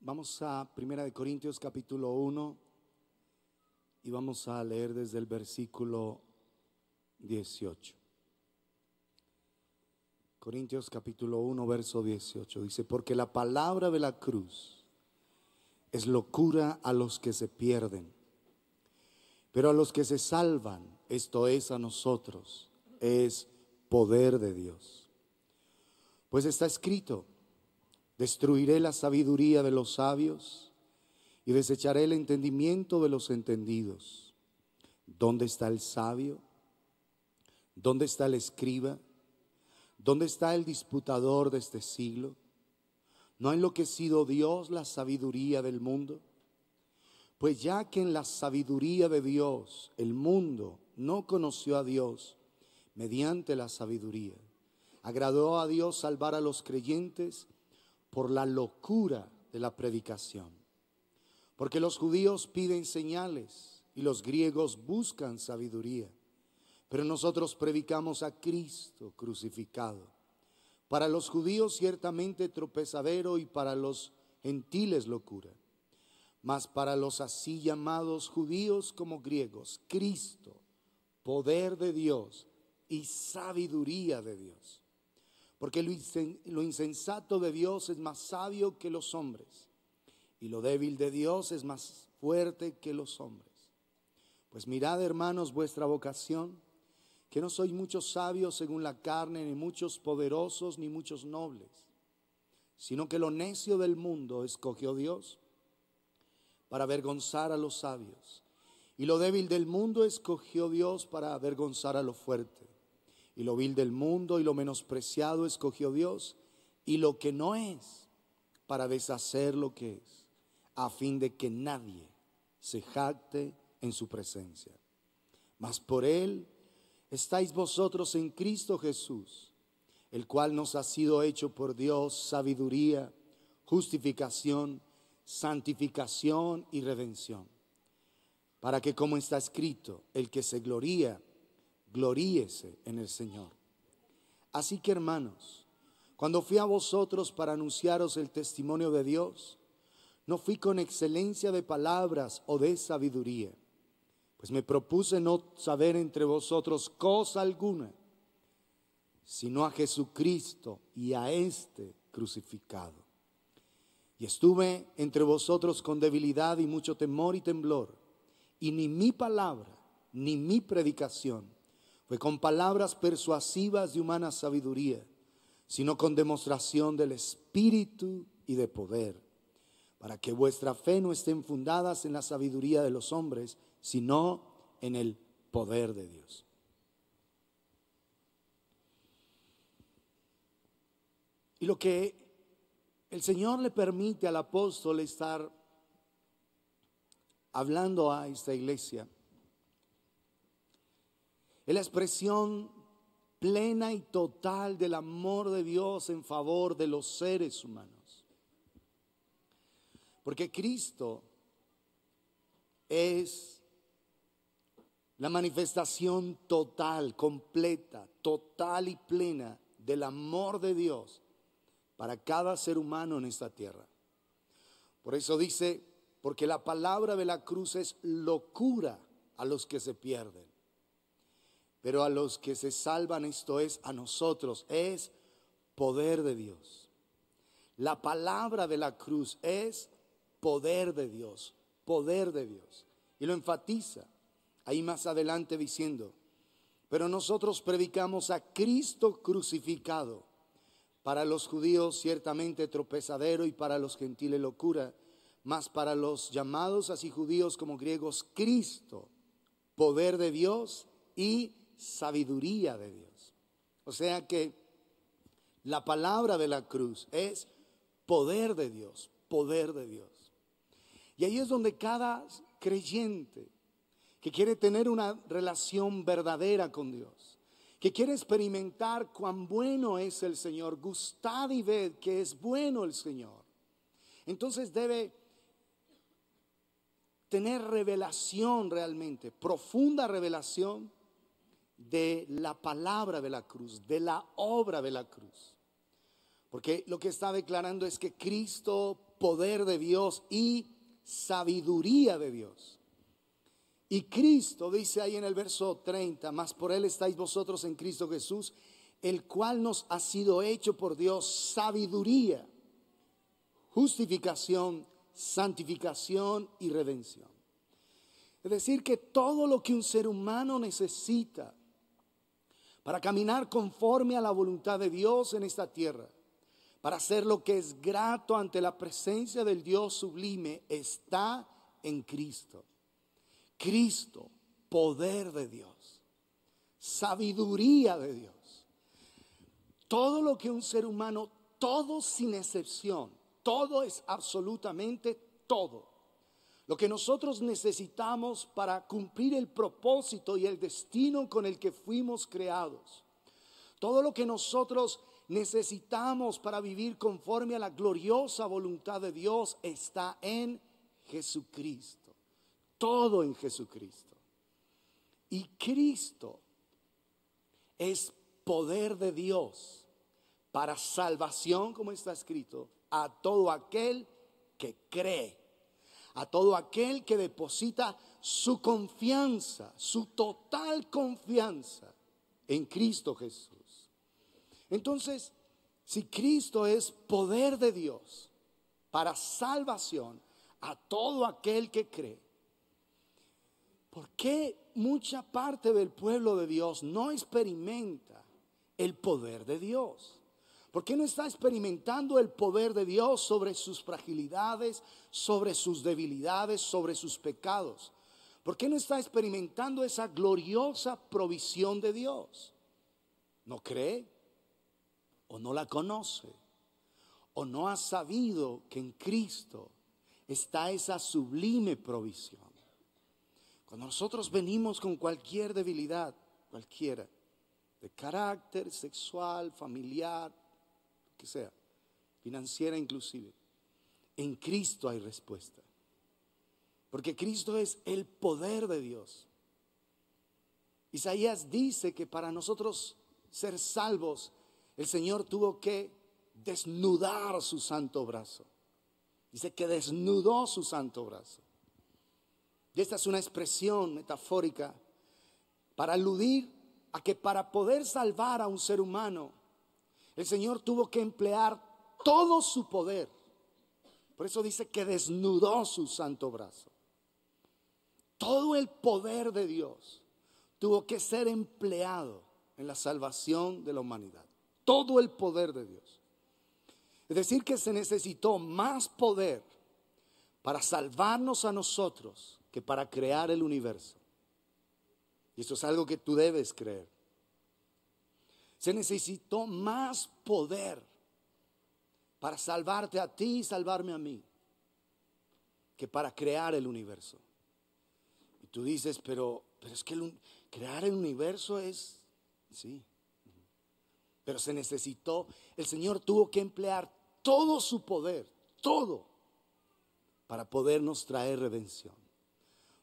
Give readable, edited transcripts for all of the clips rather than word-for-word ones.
Vamos a Primera de Corintios capítulo 1 y vamos a leer desde el versículo 18. Corintios capítulo 1 verso 18 dice: porque la palabra de la cruz es locura a los que se pierden, pero a los que se salvan, esto es a nosotros, es poder de Dios. Pues está escrito: destruiré la sabiduría de los sabios y desecharé el entendimiento de los entendidos. ¿Dónde está el sabio? ¿Dónde está el escriba? ¿Dónde está el disputador de este siglo? ¿No ha enloquecido Dios la sabiduría del mundo? Pues ya que en la sabiduría de Dios el mundo no conoció a Dios mediante la sabiduría, agradó a Dios salvar a los creyentes por la locura de la predicación. Porque los judíos piden señales y los griegos buscan sabiduría, pero nosotros predicamos a Cristo crucificado. Para los judíos ciertamente tropezadero y para los gentiles locura, mas para los así llamados judíos como griegos, Cristo, poder de Dios y sabiduría de Dios. Porque lo insensato de Dios es más sabio que los hombres, y lo débil de Dios es más fuerte que los hombres. Pues mirad, hermanos, vuestra vocación, que no sois muchos sabios según la carne, ni muchos poderosos, ni muchos nobles, sino que lo necio del mundo escogió Dios para avergonzar a los sabios, y lo débil del mundo escogió Dios para avergonzar a lo fuerte. Y lo vil del mundo y lo menospreciado escogió Dios, y lo que no es, para deshacer lo que es, a fin de que nadie se jacte en su presencia. Mas por él estáis vosotros en Cristo Jesús, el cual nos ha sido hecho por Dios sabiduría, justificación, santificación y redención, para que, como está escrito, el que se gloría, gloríese en el Señor. Así que, hermanos, cuando fui a vosotros para anunciaros el testimonio de Dios, no fui con excelencia de palabras o de sabiduría, pues me propuse no saber entre vosotros cosa alguna, sino a Jesucristo y a este crucificado. Y estuve entre vosotros con debilidad y mucho temor y temblor, y ni mi palabra ni mi predicación fue con palabras persuasivas de humana sabiduría, sino con demostración del Espíritu y de poder, para que vuestra fe no esté fundada en la sabiduría de los hombres, sino en el poder de Dios. Y lo que el Señor le permite al apóstol estar hablando a esta iglesia es la expresión plena y total del amor de Dios en favor de los seres humanos. Porque Cristo es la manifestación total, completa, total y plena del amor de Dios para cada ser humano en esta tierra. Por eso dice: porque la palabra de la cruz es locura a los que se pierden, pero a los que se salvan, esto es a nosotros, es poder de Dios. La palabra de la cruz es poder de Dios, poder de Dios. Y lo enfatiza ahí más adelante diciendo: pero nosotros predicamos a Cristo crucificado, para los judíos ciertamente tropezadero y para los gentiles locura, mas para los llamados así judíos como griegos, Cristo, poder de Dios y sabiduría de Dios. O sea que la palabra de la cruz es poder de Dios, poder de Dios. Y ahí es donde cada creyente que quiere tener una relación verdadera con Dios, que quiere experimentar cuán bueno es el Señor, gustad y ved que es bueno el Señor, entonces debe tener revelación realmente, profunda revelación de la palabra de la cruz, de la obra de la cruz. Porque lo que está declarando es que Cristo poder de Dios y sabiduría de Dios. Y Cristo dice ahí en el verso 30, mas por Él estáis vosotros en Cristo Jesús, el cual nos ha sido hecho por Dios sabiduría, justificación, santificación y redención. Es decir, que todo lo que un ser humano necesita para caminar conforme a la voluntad de Dios en esta tierra, para hacer lo que es grato ante la presencia del Dios sublime, está en Cristo. Cristo, poder de Dios, sabiduría de Dios. Todo lo que un ser humano, todo sin excepción, todo es absolutamente todo. Lo que nosotros necesitamos para cumplir el propósito y el destino con el que fuimos creados. Todo lo que nosotros necesitamos para vivir conforme a la gloriosa voluntad de Dios está en Jesucristo. Todo en Jesucristo. Y Cristo es poder de Dios para salvación, como está escrito, a todo aquel que cree, a todo aquel que deposita su confianza, su total confianza en Cristo Jesús. Entonces, si Cristo es poder de Dios para salvación a todo aquel que cree, ¿por qué mucha parte del pueblo de Dios no experimenta el poder de Dios? ¿Por qué no está experimentando el poder de Dios sobre sus fragilidades, sobre sus debilidades, sobre sus pecados? ¿Por qué no está experimentando esa gloriosa provisión de Dios? ¿No cree? ¿O no la conoce? ¿O no ha sabido que en Cristo está esa sublime provisión? Cuando nosotros venimos con cualquier debilidad, cualquiera, de carácter, sexual, familiar, que sea, financiera inclusive, en Cristo hay respuesta. Porque Cristo es el poder de Dios. Isaías dice que para nosotros ser salvos, el Señor tuvo que desnudar su santo brazo. Dice que desnudó su santo brazo. Y esta es una expresión metafórica para aludir a que para poder salvar a un ser humano, el Señor tuvo que emplear todo su poder. Por eso dice que desnudó su santo brazo. Todo el poder de Dios tuvo que ser empleado en la salvación de la humanidad. Todo el poder de Dios. Es decir, que se necesitó más poder para salvarnos a nosotros que para crear el universo. Y esto es algo que tú debes creer. Se necesitó más poder para salvarte a ti y salvarme a mí que para crear el universo. Y tú dices, pero es que crear el universo es, sí. Pero se necesitó, el Señor tuvo que emplear todo su poder, todo, para podernos traer redención.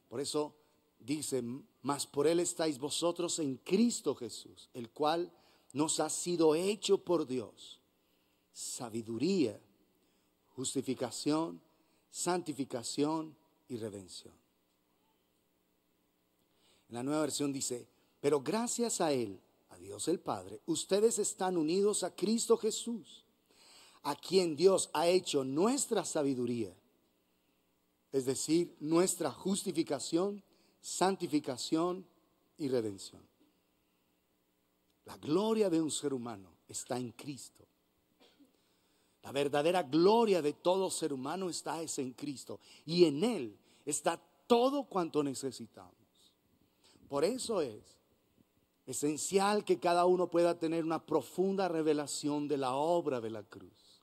Por eso dice, mas por Él estáis vosotros en Cristo Jesús, el cual nos ha sido hecho por Dios sabiduría, justificación, santificación y redención. En la Nueva Versión dice, pero gracias a Él, a Dios el Padre, ustedes están unidos a Cristo Jesús, a quien Dios ha hecho nuestra sabiduría, es decir, nuestra justificación, santificación y redención. La gloria de un ser humano está en Cristo. La verdadera gloria de todo ser humano está en Cristo. Y en Él está todo cuanto necesitamos. Por eso es esencial que cada uno pueda tener una profunda revelación de la obra de la cruz.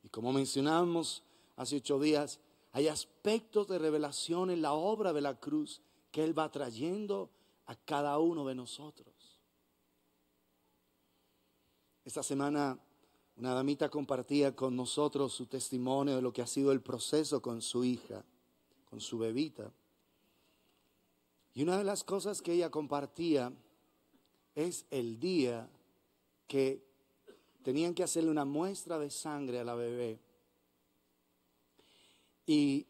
Y como mencionamos hace 8 días, hay aspectos de revelación en la obra de la cruz que Él va trayendo a cada uno de nosotros. Esta semana una damita compartía con nosotros su testimonio de lo que ha sido el proceso con su hija, con su bebita. Y una de las cosas que ella compartía es el día que tenían que hacerle una muestra de sangre a la bebé Y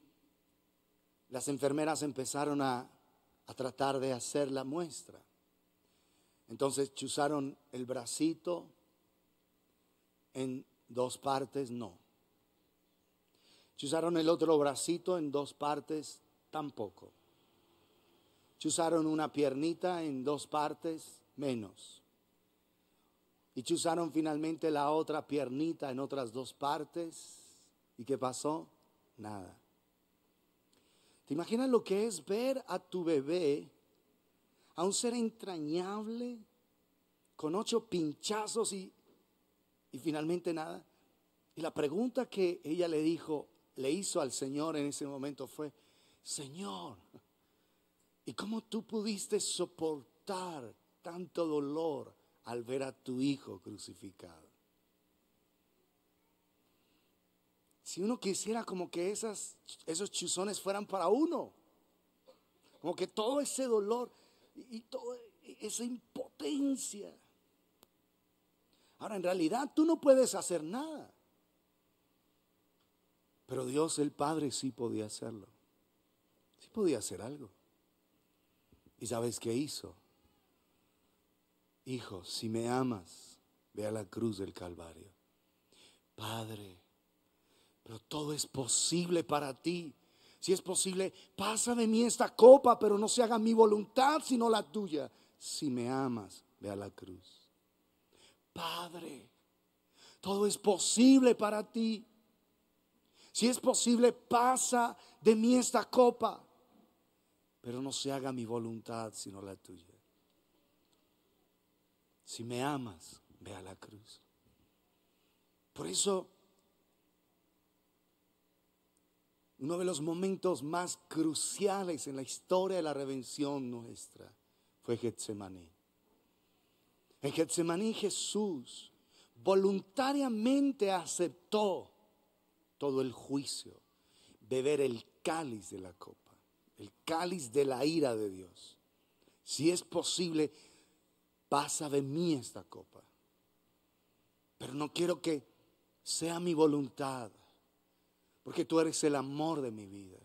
las enfermeras empezaron a tratar de hacer la muestra. Entonces chuzaron el bracito en dos partes, no. Chuzaron el otro bracito en dos partes, tampoco. Chuzaron una piernita en dos partes, menos. Y chuzaron finalmente la otra piernita en otras dos partes. ¿Y qué pasó? Nada. ¿Te imaginas lo que es ver a tu bebé, a un ser entrañable, con 8 pinchazos y finalmente nada? Y la pregunta que ella le hizo al Señor en ese momento fue: Señor, ¿y cómo tú pudiste soportar tanto dolor al ver a tu hijo crucificado? Si uno quisiera como que esos chuzones fueran para uno, como que todo ese dolor y toda esa impotencia. Ahora, en realidad tú no puedes hacer nada, pero Dios el Padre sí podía hacerlo. Sí podía hacer algo. ¿Y sabes qué hizo? Hijo, si me amas, ve a la cruz del Calvario. Padre, pero todo es posible para ti. Si es posible, pasa de mí esta copa, pero no se haga mi voluntad sino la tuya. Si me amas, ve a la cruz. Padre, todo es posible para ti. Si es posible, pasa de mí esta copa, pero no se haga mi voluntad sino la tuya. Si me amas, ve a la cruz. Por eso, uno de los momentos más cruciales en la historia de la redención nuestra fue Getsemaní. En Getsemaní Jesús voluntariamente aceptó todo el juicio, beber el cáliz de la copa, el cáliz de la ira de Dios. Si es posible, pasa de mí esta copa, pero no quiero que sea mi voluntad, porque tú eres el amor de mi vida.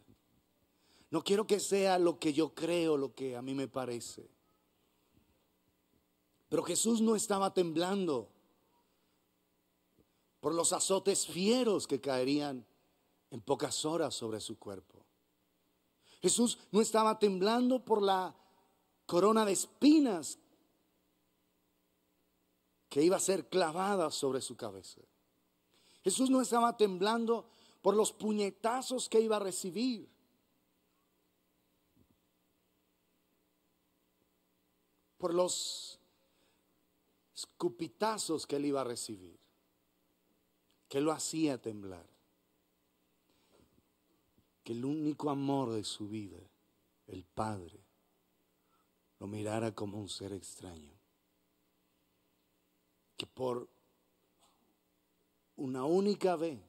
No quiero que sea lo que yo creo, lo que a mí me parece. Pero Jesús no estaba temblando por los azotes fieros que caerían en pocas horas sobre su cuerpo. Jesús no estaba temblando por la corona de espinas que iba a ser clavada sobre su cabeza. Jesús no estaba temblando por los puñetazos que iba a recibir. Por los escupitazos que él iba a recibir, que lo hacía temblar. Que el único amor de su vida, el Padre, lo mirara como un ser extraño. Que por una única vez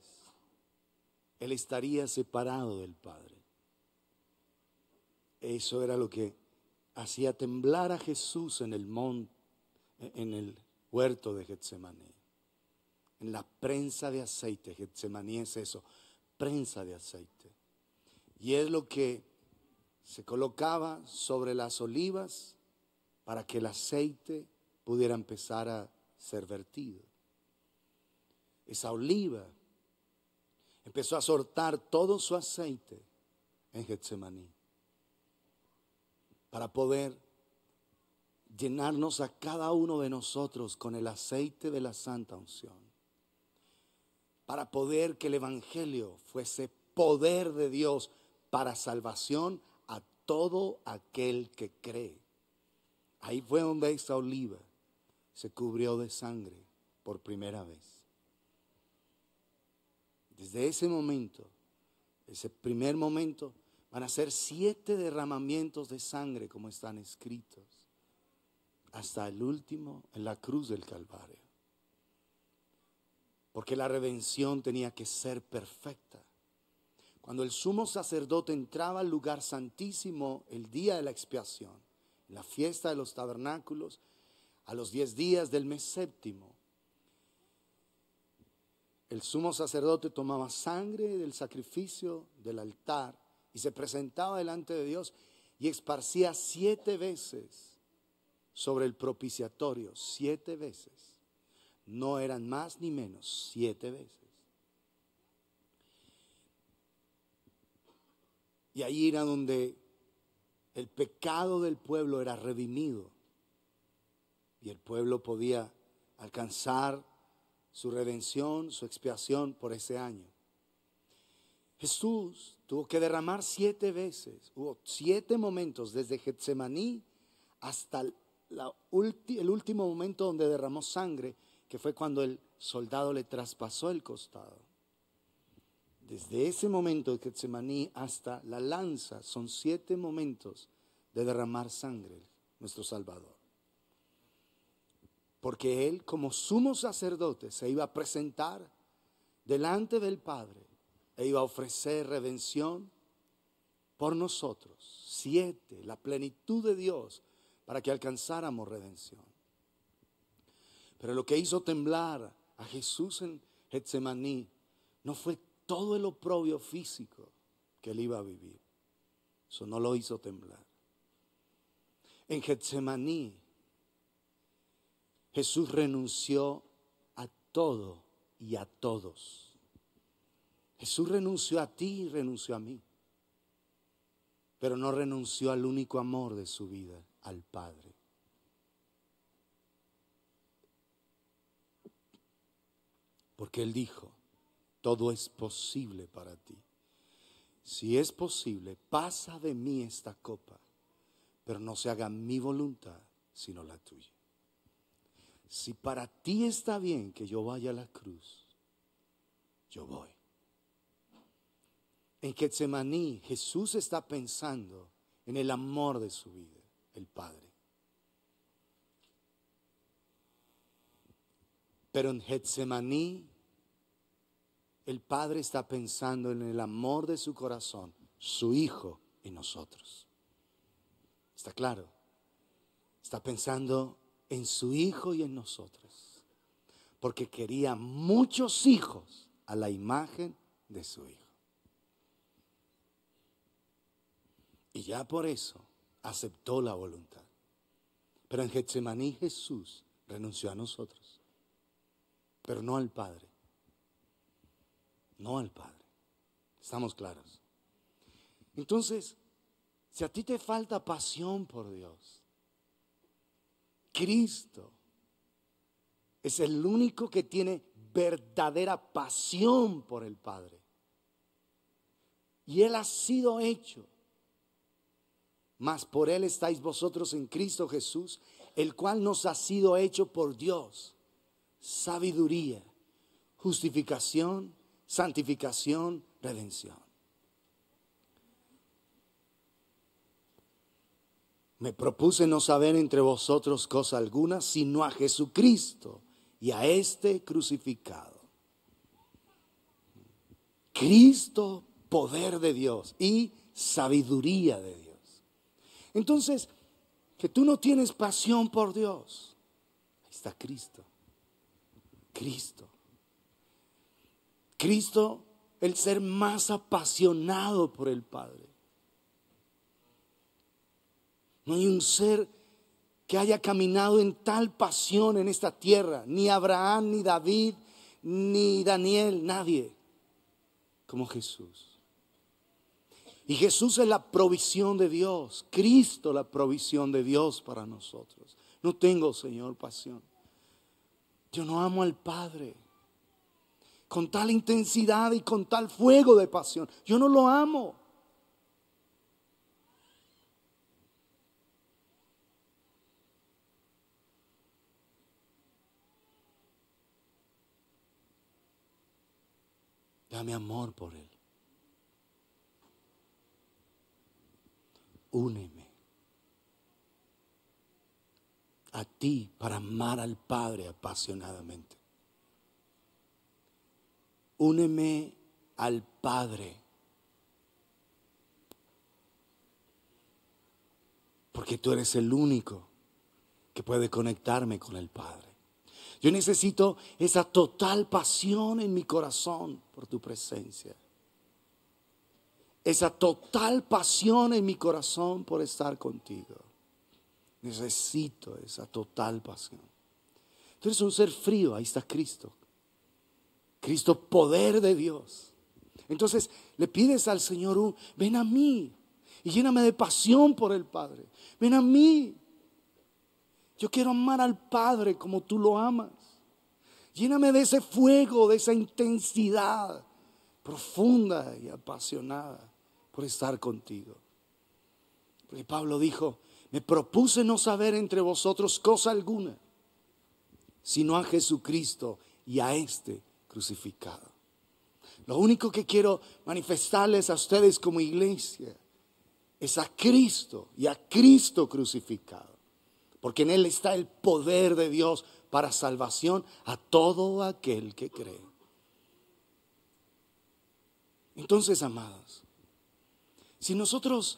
él estaría separado del Padre. Eso era lo que hacía temblar a Jesús en el monte, en el huerto de Getsemaní. En la prensa de aceite. Getsemaní es eso, prensa de aceite. Y es lo que se colocaba sobre las olivas para que el aceite pudiera empezar a ser vertido. Esa oliva empezó a soltar todo su aceite en Getsemaní para poder llenarnos a cada uno de nosotros con el aceite de la santa unción, para poder que el evangelio fuese poder de Dios para salvación a todo aquel que cree. Ahí fue donde esta oliva se cubrió de sangre por primera vez. Desde ese momento, ese primer momento, van a ser 7 derramamientos de sangre como están escritos, hasta el último en la cruz del Calvario. Porque la redención tenía que ser perfecta. Cuando el sumo sacerdote entraba al lugar santísimo el día de la expiación, en la fiesta de los tabernáculos, a los 10 días del mes séptimo, el sumo sacerdote tomaba sangre del sacrificio del altar y se presentaba delante de Dios y esparcía 7 veces sobre el propiciatorio, 7 veces. No eran más ni menos, 7 veces. Y ahí era donde el pecado del pueblo era redimido y el pueblo podía alcanzar su redención, su expiación por ese año. Jesús tuvo que derramar 7 veces. Hubo 7 momentos desde Getsemaní hasta el último momento donde derramó sangre, que fue cuando el soldado le traspasó el costado. Desde ese momento de Getsemaní hasta la lanza son 7 momentos de derramar sangre, nuestro Salvador. Porque Él, como sumo sacerdote, se iba a presentar delante del Padre e iba a ofrecer redención por nosotros. 7, la plenitud de Dios para que alcanzáramos redención. Pero lo que hizo temblar a Jesús en Getsemaní no fue todo el oprobio físico que Él iba a vivir. Eso no lo hizo temblar. En Getsemaní Jesús renunció a todo y a todos. Jesús renunció a ti y renunció a mí. Pero no renunció al único amor de su vida, al Padre. Porque Él dijo, todo es posible para ti. Si es posible, pasa de mí esta copa, pero no se haga mi voluntad, sino la tuya. Si para ti está bien que yo vaya a la cruz, yo voy. En Getsemaní, Jesús está pensando en el amor de su vida, el Padre. Pero en Getsemaní, el Padre está pensando en el amor de su corazón, su Hijo y nosotros. ¿Está claro? Está pensando en su Hijo y en nosotros, porque quería muchos hijos a la imagen de su Hijo. Y ya por eso aceptó la voluntad. Pero en Getsemaní Jesús renunció a nosotros, pero no al Padre. No al Padre. ¿Estamos claros? Entonces, si a ti te falta pasión por Dios, Cristo es el único que tiene verdadera pasión por el Padre. Y Él ha sido hecho. Mas por Él estáis vosotros en Cristo Jesús, el cual nos ha sido hecho por Dios. Sabiduría, justificación, santificación, redención. Me propuse no saber entre vosotros cosa alguna, sino a Jesucristo y a este crucificado. Cristo, poder de Dios y sabiduría de Dios. Entonces, que tú no tienes pasión por Dios, ahí está Cristo. Cristo. Cristo, el ser más apasionado por el Padre. No hay un ser que haya caminado en tal pasión en esta tierra, ni Abraham, ni David, ni Daniel, nadie como Jesús. Y Jesús es la provisión de Dios, Cristo la provisión de Dios para nosotros. No tengo, Señor, pasión. Yo no amo al Padre con tal intensidad y con tal fuego de pasión. Yo no lo amo. Dame amor por Él. Úneme a ti para amar al Padre apasionadamente. Úneme al Padre, porque tú eres el único que puede conectarme con el Padre. Yo necesito esa total pasión en mi corazón por tu presencia. Esa total pasión en mi corazón por estar contigo. Necesito esa total pasión. Tú eres un ser frío, ahí está Cristo. Cristo, poder de Dios. Entonces le pides al Señor, ven a mí y lléname de pasión por el Padre. Ven a mí. Yo quiero amar al Padre como tú lo amas. Lléname de ese fuego, de esa intensidad profunda y apasionada por estar contigo. Porque Pablo dijo, me propuse no saber entre vosotros cosa alguna, sino a Jesucristo y a este crucificado. Lo único que quiero manifestarles a ustedes como iglesia es a Cristo y a Cristo crucificado. Porque en Él está el poder de Dios para salvación a todo aquel que cree. Entonces, amados, si nosotros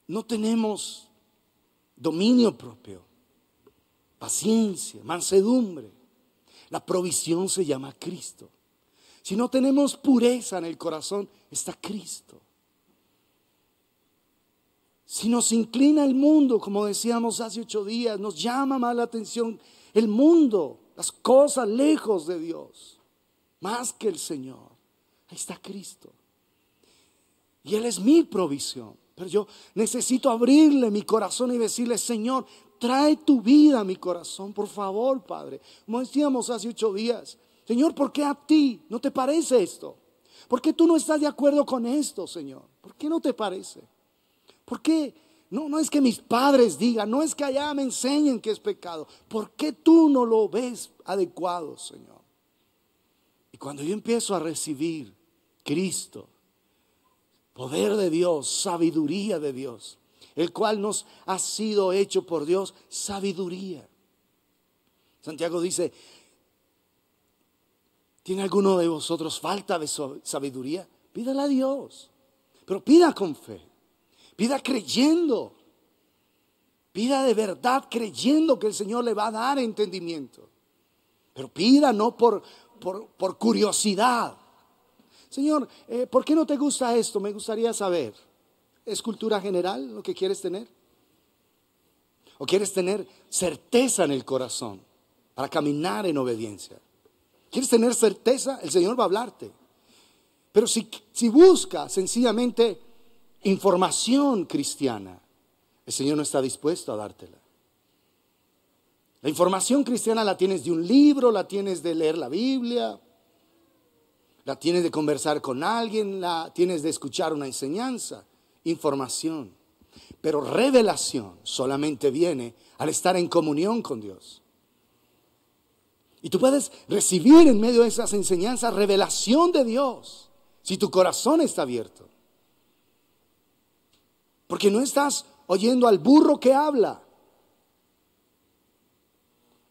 no tenemos dominio propio, paciencia, mansedumbre, la provisión se llama Cristo. Si no tenemos pureza en el corazón, está Cristo. Si nos inclina el mundo, como decíamos hace 8 días, nos llama más la atención el mundo, las cosas lejos de Dios, más que el Señor. Ahí está Cristo. Y Él es mi provisión. Pero yo necesito abrirle mi corazón y decirle, Señor, trae tu vida a mi corazón, por favor, Padre. Como decíamos hace 8 días, Señor, ¿por qué a ti no te parece esto? ¿Por qué tú no estás de acuerdo con esto, Señor? ¿Por qué no te parece? ¿Por qué? No es que mis padres digan, no es que allá me enseñen que es pecado. ¿Por qué tú no lo ves adecuado, Señor? Y cuando yo empiezo a recibir Cristo, poder de Dios, sabiduría de Dios, el cual nos ha sido hecho por Dios, sabiduría. Santiago dice, ¿tiene alguno de vosotros falta de sabiduría? Pídala a Dios, pero pida con fe. Pida creyendo. Pida de verdad creyendo que el Señor le va a dar entendimiento. Pero pida no por curiosidad. Señor, ¿por qué no te gusta esto? Me gustaría saber. ¿Es cultura general lo que quieres tener? ¿O quieres tener certeza en el corazón para caminar en obediencia? ¿Quieres tener certeza? El Señor va a hablarte. Pero si buscas sencillamente información cristiana, el Señor no está dispuesto a dártela. La información cristiana la tienes de un libro, la tienes de leer la Biblia, la tienes de conversar con alguien, la tienes de escuchar una enseñanza, información. Pero revelación solamente viene al estar en comunión con Dios. Y tú puedes recibir en medio de esas enseñanzas revelación de Dios si tu corazón está abierto. Porque no estás oyendo al burro que habla.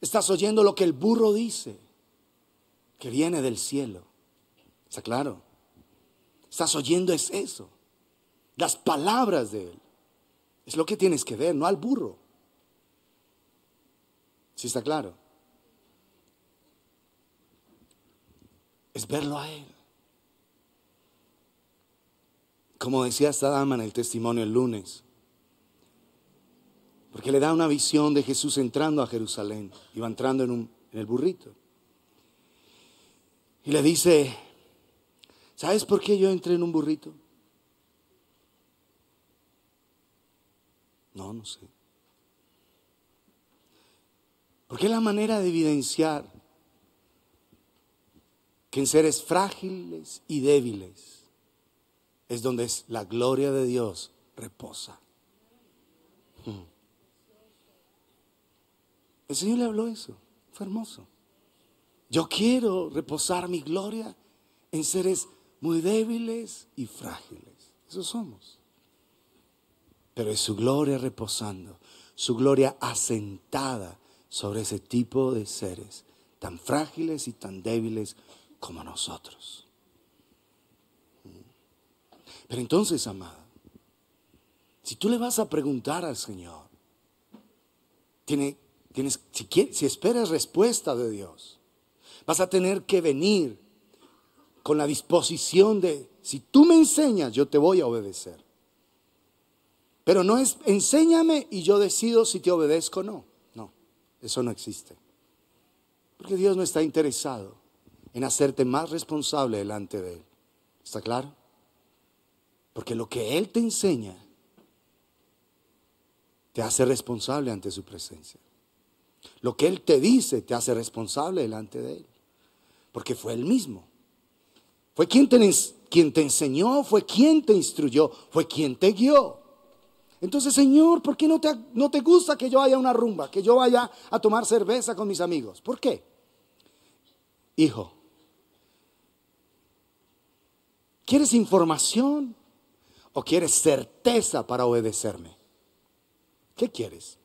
Estás oyendo lo que el burro dice, que viene del cielo. ¿Está claro? Estás oyendo es eso. Las palabras de Él. Es lo que tienes que ver, no al burro. ¿Sí está claro? Es verlo a Él. Como decía esta dama en el testimonio el lunes, porque le da una visión de Jesús entrando a Jerusalén. Iba entrando en el burrito. Y le dice, ¿sabes por qué yo entré en un burrito? No sé. Porque es la manera de evidenciar que en seres frágiles y débiles es donde la gloria de Dios reposa. El Señor le habló eso, fue hermoso. Yo quiero reposar mi gloria en seres muy débiles y frágiles. Eso somos. Pero es su gloria reposando, su gloria asentada sobre ese tipo de seres tan frágiles y tan débiles como nosotros. Pero entonces, amado, si tú le vas a preguntar al Señor, si esperas respuesta de Dios, vas a tener que venir con la disposición de, si tú me enseñas, yo te voy a obedecer. Pero no es, enséñame y yo decido si te obedezco o no. No, eso no existe. Porque Dios no está interesado en hacerte más responsable delante de Él. ¿Está claro? Porque lo que Él te enseña te hace responsable ante su presencia. Lo que Él te dice te hace responsable delante de Él. Porque fue Él mismo. Fue quien te enseñó, fue quien te instruyó, fue quien te guió. Entonces, Señor, ¿por qué no te gusta que yo vaya a una rumba, que yo vaya a tomar cerveza con mis amigos? ¿Por qué? Hijo, ¿quieres información o quieres certeza para obedecerme? ¿Qué quieres?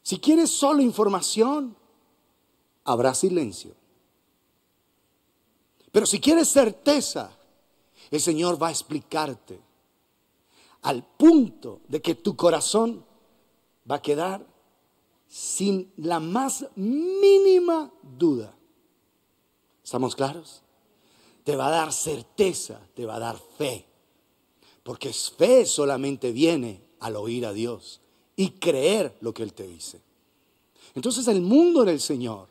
Si quieres solo información, habrá silencio. Pero si quieres certeza, el Señor va a explicarte al punto de que tu corazón va a quedar sin la más mínima duda. ¿Estamos claros? Te va a dar certeza, te va a dar fe. Porque fe solamente viene al oír a Dios y creer lo que Él te dice. Entonces el mundo del Señor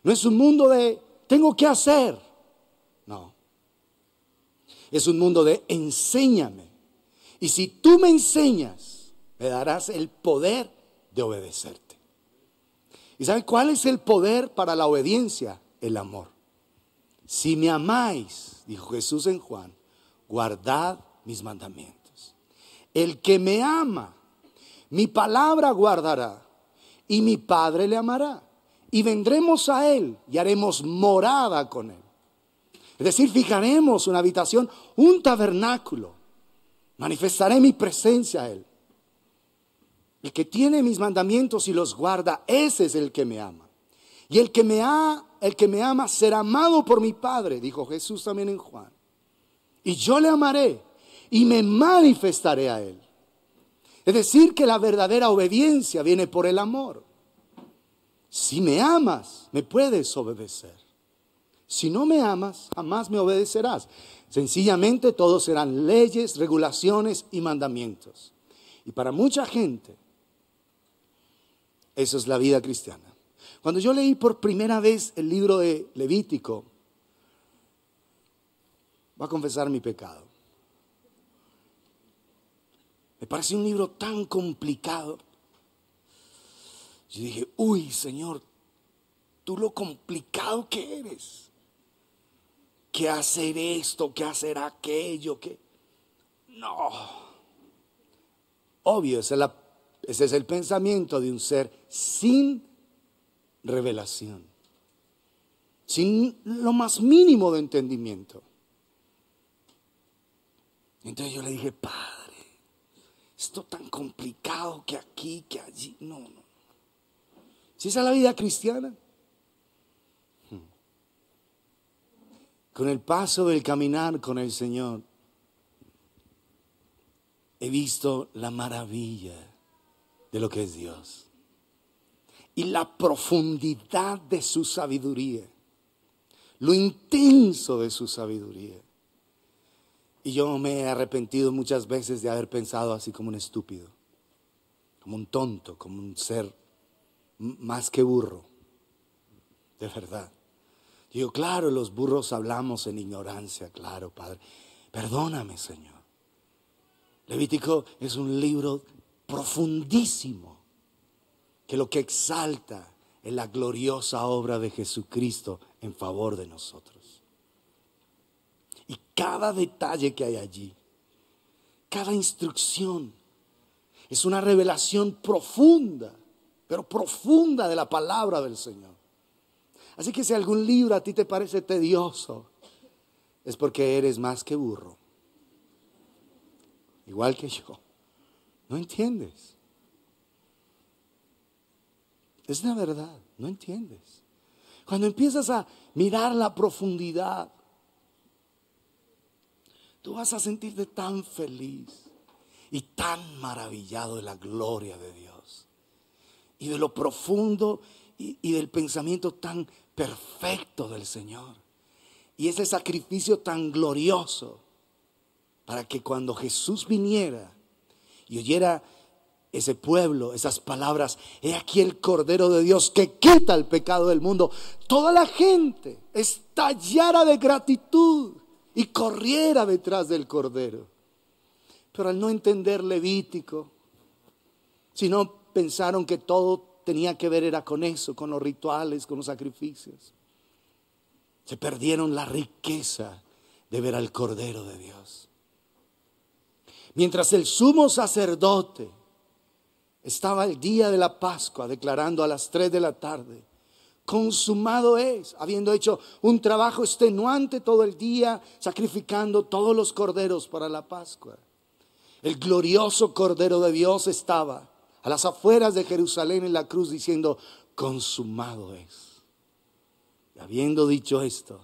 no es un mundo de tengo que hacer. No. Es un mundo de enséñame. Y si tú me enseñas, me darás el poder de obedecerte. ¿Y sabe cuál es el poder para la obediencia? El amor. Si me amáis, dijo Jesús en Juan, guardad mis mandamientos. El que me ama, mi palabra guardará, y mi Padre le amará. Y vendremos a Él y haremos morada con Él. Es decir, fijaremos una habitación, un tabernáculo. Manifestaré mi presencia a Él. El que tiene mis mandamientos y los guarda, ese es el que me ama. Y el que me ama será amado por mi Padre, dijo Jesús también en Juan. Y yo le amaré y me manifestaré a Él. Es decir, que la verdadera obediencia viene por el amor. Si me amas, me puedes obedecer. Si no me amas, jamás me obedecerás. Sencillamente todos serán leyes, regulaciones y mandamientos. Y para mucha gente, eso es la vida cristiana. Cuando yo leí por primera vez el libro de Levítico, voy a confesar mi pecado. Me pareció un libro tan complicado. Yo dije, uy, Señor, tú lo complicado que eres. ¿Qué hacer esto? ¿Qué hacer aquello? ¿Qué? No. Obvio, ese es el pensamiento de un ser sin revelación, sin lo más mínimo de entendimiento. Entonces yo le dije, Padre, esto tan complicado que aquí, que allí. No. Si esa es la vida cristiana. Con el paso del caminar con el Señor, he visto la maravilla de lo que es Dios y la profundidad de su sabiduría, lo intenso de su sabiduría. Y yo me he arrepentido muchas veces de haber pensado así como un estúpido, como un tonto, como un ser más que burro, de verdad. Digo, claro, los burros hablamos en ignorancia, claro, Padre. Perdóname, Señor. Levítico es un libro profundísimo, que lo que exalta es la gloriosa obra de Jesucristo en favor de nosotros. Y cada detalle que hay allí, cada instrucción, es una revelación profunda, pero profunda de la palabra del Señor. Así que si algún libro a ti te parece tedioso, es porque eres más que burro. Igual que yo. No entiendes. Es la verdad, no entiendes. Cuando empiezas a mirar la profundidad, tú vas a sentirte tan feliz y tan maravillado de la gloria de Dios. y de lo profundo y del pensamiento tan perfecto del Señor. Y ese sacrificio tan glorioso para que cuando Jesús viniera y oyera ese pueblo, esas palabras, he aquí el Cordero de Dios que quita el pecado del mundo, toda la gente estallara de gratitud y corriera detrás del Cordero. Pero al no entender Levítico, sino pensaron que todo tenía que ver era con eso, con los rituales, con los sacrificios. Se perdieron la riqueza de ver al Cordero de Dios. Mientras el sumo sacerdote estaba el día de la Pascua declarando a las 3 de la tarde, consumado es, habiendo hecho un trabajo extenuante todo el día, sacrificando todos los corderos para la Pascua. El glorioso Cordero de Dios estaba a las afueras de Jerusalén en la cruz diciendo, consumado es. Y habiendo dicho esto,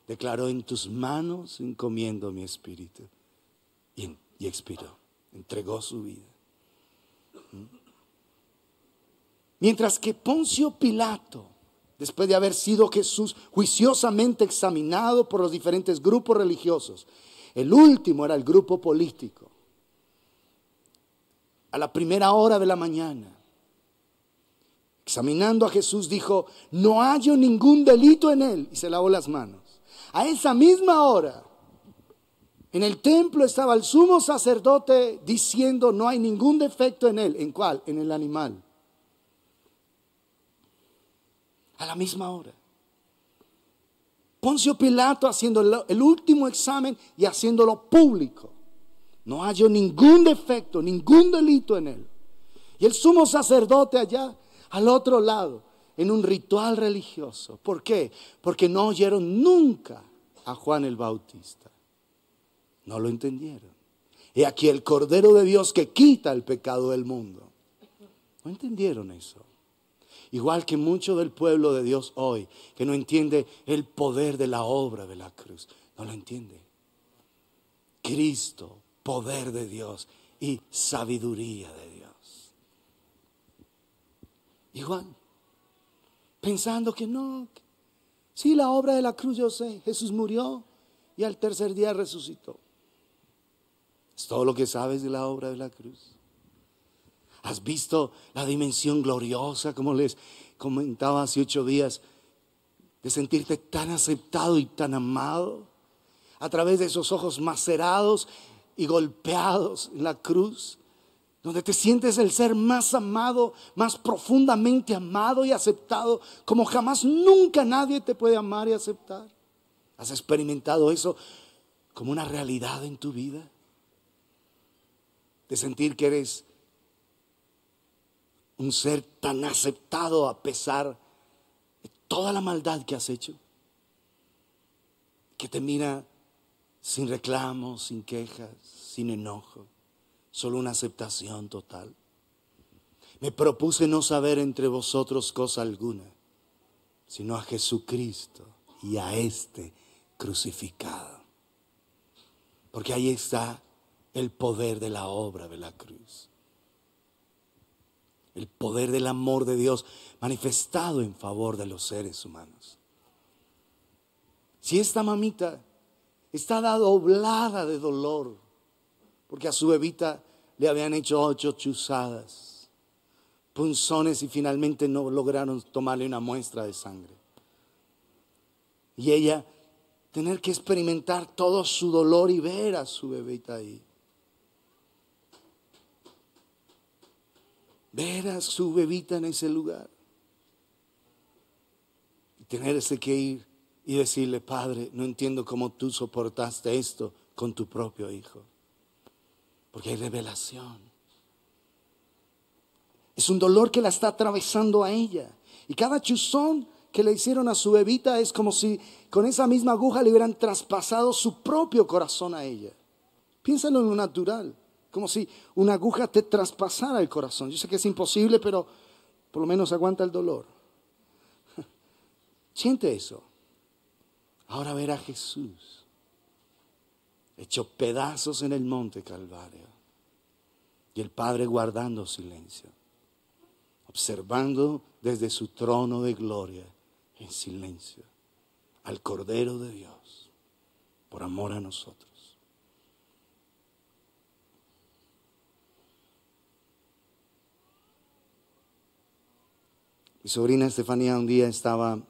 declaró, en tus manos encomiendo mi espíritu. Y expiró, entregó su vida. Mientras que Poncio Pilato, después de haber sido Jesús juiciosamente examinado por los diferentes grupos religiosos, el último era el grupo político. A la primera hora de la mañana, examinando a Jesús, dijo, no hallo ningún delito en él, y se lavó las manos. A esa misma hora, en el templo estaba el sumo sacerdote diciendo, no hay ningún defecto en él. ¿En cuál? En el animal. A la misma hora. Poncio Pilato haciendo el último examen y haciéndolo público. No hallo ningún defecto, ningún delito en él. Y el sumo sacerdote allá, al otro lado, en un ritual religioso. ¿Por qué? Porque no oyeron nunca a Juan el Bautista. No lo entendieron. He aquí el Cordero de Dios que quita el pecado del mundo. No entendieron eso. Igual que mucho del pueblo de Dios hoy, que no entiende el poder de la obra de la cruz. No lo entiende. Cristo, poder de Dios y sabiduría de Dios. Igual, pensando que no, sí, la obra de la cruz yo sé, Jesús murió y al tercer día resucitó. Es todo lo que sabes de la obra de la cruz. ¿Has visto la dimensión gloriosa, como les comentaba hace 8 días, de sentirte tan aceptado y tan amado a través de esos ojos macerados y golpeados en la cruz, donde te sientes el ser más amado, más profundamente amado y aceptado, como jamás nunca nadie te puede amar y aceptar? ¿Has experimentado eso como una realidad en tu vida? De sentir que eres un ser tan aceptado a pesar de toda la maldad que has hecho, que te mira sin reclamos, sin quejas, sin enojo, solo una aceptación total. Me propuse no saber entre vosotros cosa alguna, sino a Jesucristo y a este crucificado. Porque ahí está el poder de la obra de la cruz. El poder del amor de Dios manifestado en favor de los seres humanos. Si esta mamita está doblada de dolor, porque a su bebita le habían hecho 8 chuzadas, punzones, y finalmente no lograron tomarle una muestra de sangre. Y ella tener que experimentar todo su dolor y ver a su bebita ahí. Ver a su bebita en ese lugar. Y tenerse que ir y decirle, Padre, no entiendo cómo tú soportaste esto con tu propio hijo. Porque hay revelación. Es un dolor que la está atravesando a ella. Y cada chuzón que le hicieron a su bebita es como si con esa misma aguja le hubieran traspasado su propio corazón a ella. Piénsalo en lo natural. Como si una aguja te traspasara el corazón. Yo sé que es imposible, pero por lo menos aguanta el dolor. Siente eso. Ahora ver a Jesús hecho pedazos en el monte Calvario y el Padre guardando silencio. observando desde su trono de gloria, en silencio, al Cordero de Dios, por amor a nosotros. Mi sobrina Estefanía un día estaba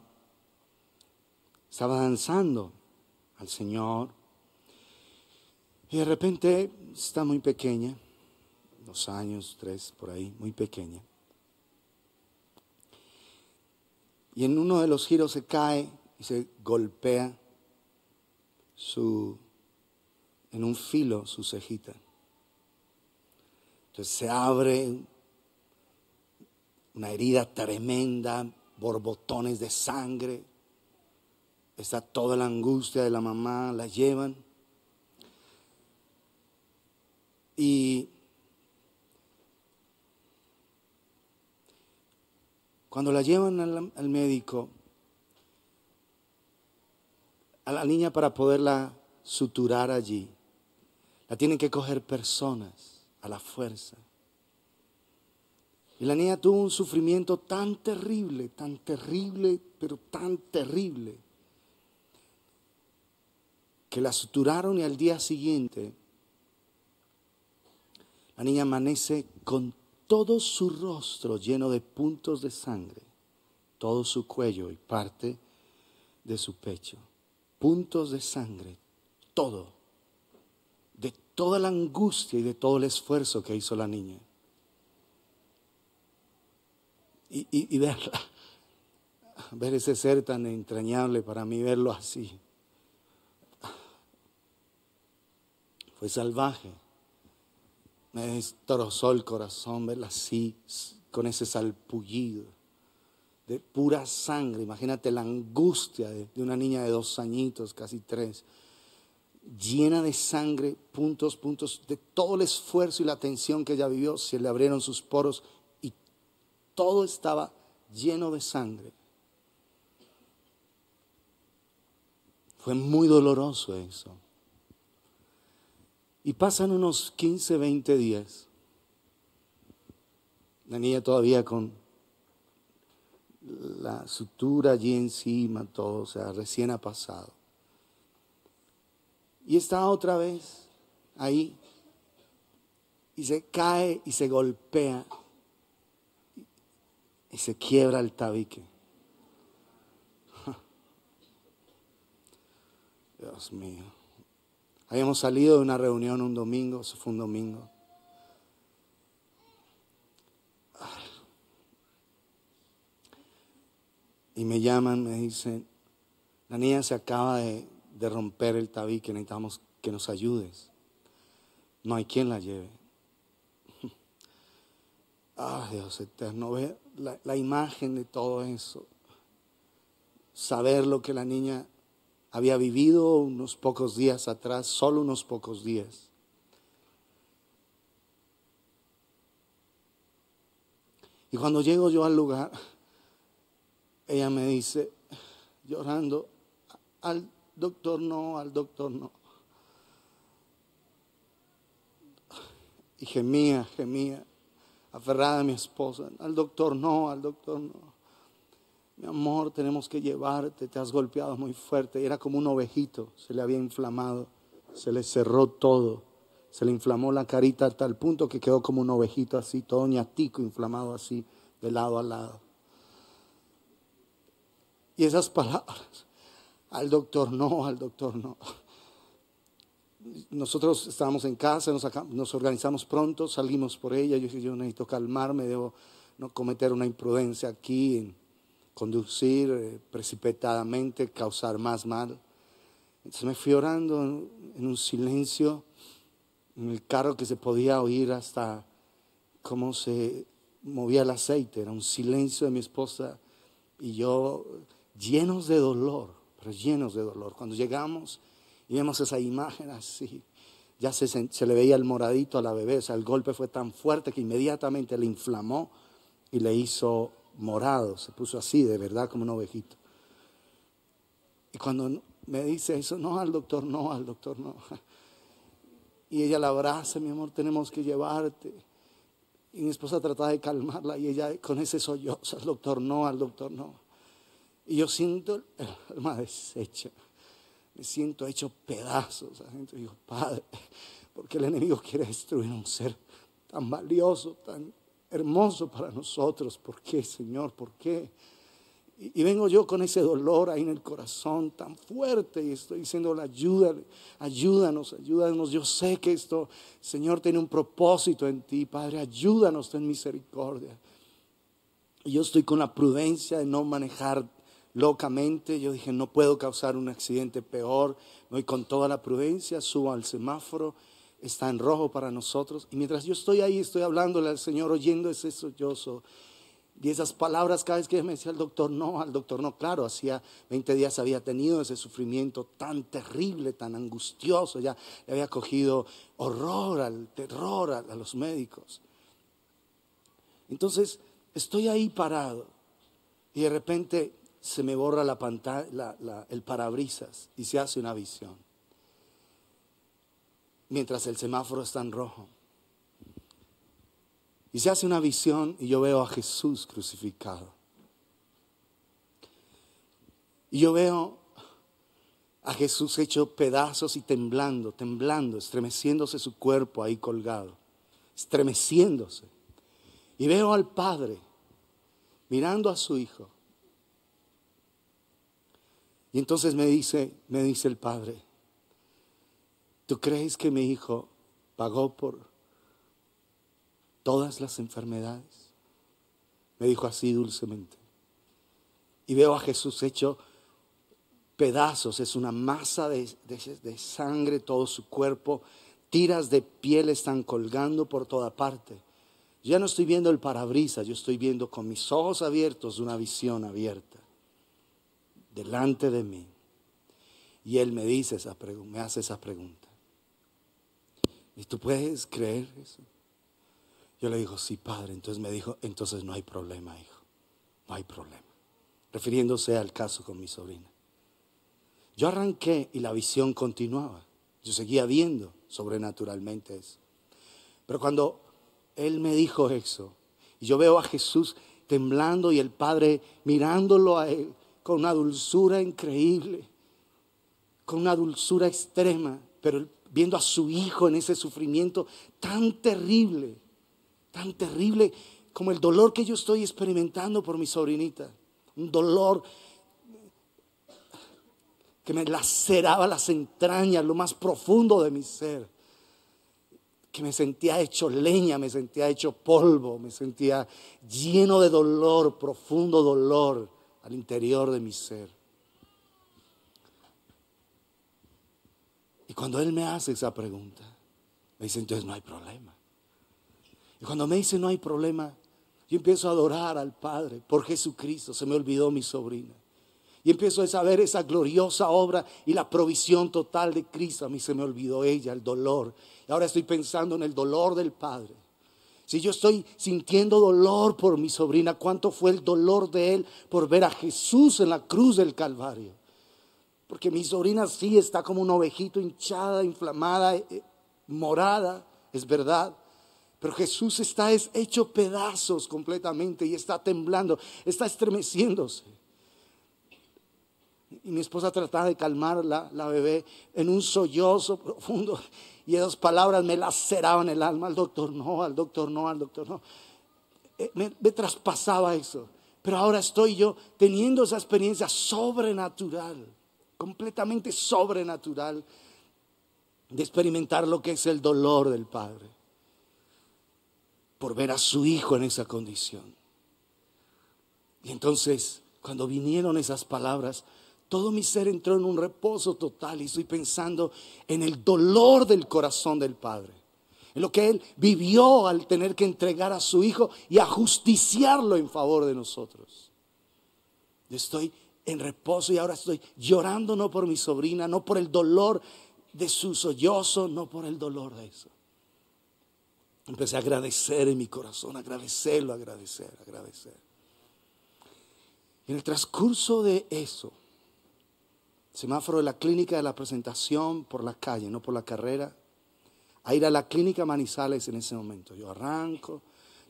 danzando al Señor y de repente está muy pequeña, 2 años, 3 por ahí, muy pequeña. Y en uno de los giros se cae y se golpea en un filo su cejita. Entonces se abre una herida tremenda, borbotones de sangre. Está toda la angustia de la mamá, la llevan. Y cuando la llevan al médico, a la niña, para poderla suturar allí, la tienen que coger personas a la fuerza. Y la niña tuvo un sufrimiento tan terrible, pero tan terrible, que la suturaron y al día siguiente la niña amanece con todo su rostro lleno de puntos de sangre, todo su cuello y parte de su pecho. Puntos de sangre, todo, de toda la angustia y de todo el esfuerzo que hizo la niña. Y verla, ver ese ser tan entrañable, para mí verlo así, fue salvaje. Me destrozó el corazón verla así, con ese salpullido de pura sangre. Imagínate la angustia de una niña de 2 añitos, casi 3, llena de sangre, puntos, de todo el esfuerzo y la tensión que ella vivió. Se le abrieron sus poros y todo estaba lleno de sangre. Fue muy doloroso eso. Y pasan unos 15, 20 días. La niña todavía con la sutura allí encima, todo, o sea, recién ha pasado. Y está otra vez ahí. Y se cae y se golpea. Y se quiebra el tabique. Dios mío. Habíamos salido de una reunión un domingo, eso fue un domingo. Y me llaman, me dicen, la niña se acaba de romper el tabique, necesitamos que nos ayudes. No hay quien la lleve. Dios eterno, ver la imagen de todo eso. Saber lo que la niña había vivido unos pocos días atrás, solo unos pocos días. Y cuando llego yo al lugar, ella me dice, llorando, al doctor no. Y gemía, aferrada a mi esposa, al doctor no. Mi amor, tenemos que llevarte, te has golpeado muy fuerte. Y era como un ovejito, se le había inflamado, se le cerró todo, se le inflamó la carita a tal punto que quedó como un ovejito así, todo ñatico, inflamado así, de lado a lado. Y esas palabras, al doctor no. Nosotros estábamos en casa, nos organizamos pronto, salimos por ella. Yo dije, yo necesito calmarme, debo no cometer una imprudencia aquí, conducir precipitadamente, causar más mal. Entonces me fui orando en un silencio, en el carro que se podía oír hasta cómo se movía el aceite. Era un silencio de mi esposa y yo, llenos de dolor. Cuando llegamos y vemos esa imagen así, ya se le veía el moradito a la bebé. O sea, el golpe fue tan fuerte que inmediatamente le inflamó y le hizo morado, se puso así, de verdad, como un ovejito. Y cuando me dice eso, no al doctor no. Y ella la abraza, mi amor, tenemos que llevarte. Y mi esposa trataba de calmarla y ella con ese sollozo, al doctor no, al doctor no. Y yo siento el alma deshecha. Me siento hecho pedazos. Adentro digo, Padre, porque el enemigo quiere destruir un ser tan valioso, tan hermoso para nosotros? ¿Por qué, Señor? ¿Por qué? Y vengo yo con ese dolor ahí en el corazón tan fuerte y estoy diciendo, ayúdanos. Yo sé que esto, Señor, tiene un propósito en ti. Padre, ayúdanos, ten misericordia. Y yo estoy con la prudencia de no manejar locamente. Yo dije, no puedo causar un accidente peor. Me voy con toda la prudencia, subo al semáforo, está en rojo para nosotros. Y mientras yo estoy ahí, estoy hablándole al Señor, oyendo ese sollozo. Y esas palabras cada vez que me decía al doctor no. Claro, hacía 20 días había tenido ese sufrimiento tan terrible, tan angustioso. Ya le había cogido horror al terror a los médicos. Entonces estoy ahí parado y de repente se me borra la pantalla, el parabrisas y se hace una visión. Mientras el semáforo está en rojo. Y se hace una visión y yo veo a Jesús crucificado. Y yo veo a Jesús hecho pedazos y temblando, estremeciéndose su cuerpo ahí colgado, estremeciéndose. Y veo al Padre mirando a su Hijo. Y entonces me dice el Padre, ¿tú crees que mi Hijo pagó por todas las enfermedades? Me dijo así dulcemente. Y veo a Jesús hecho pedazos, es una masa de sangre, todo su cuerpo, tiras de piel están colgando por toda parte. Yo ya no estoy viendo el parabrisas, yo estoy viendo con mis ojos abiertos una visión abierta delante de mí. Y Él me dice me hace esa pregunta. ¿Y tú puedes creer eso? Yo le digo, sí, Padre. Entonces me dijo, entonces no hay problema, hijo. No hay problema. Refiriéndose al caso con mi sobrina. Yo arranqué y la visión continuaba. Yo seguía viendo sobrenaturalmente eso. Pero cuando Él me dijo eso, y yo veo a Jesús temblando y el Padre mirándolo a Él con una dulzura increíble, con una dulzura extrema, pero viendo a su Hijo en ese sufrimiento tan terrible como el dolor que yo estoy experimentando por mi sobrinita. Un dolor que me laceraba las entrañas, lo más profundo de mi ser. Que me sentía hecho leña, me sentía hecho polvo, me sentía lleno de dolor, profundo dolor al interior de mi ser. Y cuando Él me hace esa pregunta, me dice, entonces no hay problema. Y cuando me dice no hay problema, yo empiezo a adorar al Padre por Jesucristo. Se me olvidó mi sobrina. Y empiezo a saber esa gloriosa obra y la provisión total de Cristo. A mí se me olvidó ella, el dolor. Y ahora estoy pensando en el dolor del Padre. Si yo estoy sintiendo dolor por mi sobrina, ¿cuánto fue el dolor de Él por ver a Jesús en la cruz del Calvario? Porque mi sobrina sí está como un ovejito hinchada, inflamada, morada, es verdad. Pero Jesús está hecho pedazos completamente y está temblando, está estremeciéndose. Y mi esposa trataba de calmar la bebé en un sollozo profundo. Y esas palabras me laceraban el alma. Al doctor no, al doctor no, al doctor no. Me traspasaba eso. Pero ahora estoy yo teniendo esa experiencia sobrenatural, completamente sobrenatural, de experimentar lo que es el dolor del Padre por ver a su Hijo en esa condición. Y entonces, cuando vinieron esas palabras, todo mi ser entró en un reposo total y estoy pensando en el dolor del corazón del Padre, en lo que Él vivió al tener que entregar a su Hijo y ajusticiarlo en favor de nosotros. Yo estoy en reposo y ahora estoy llorando no por mi sobrina, no por el dolor de su sollozo, no por el dolor de eso. Empecé a agradecer en mi corazón, agradecer. En el transcurso de eso, semáforo de la clínica de la presentación por la calle, no por la carrera, a ir a la clínica Manizales en ese momento. Yo arranco,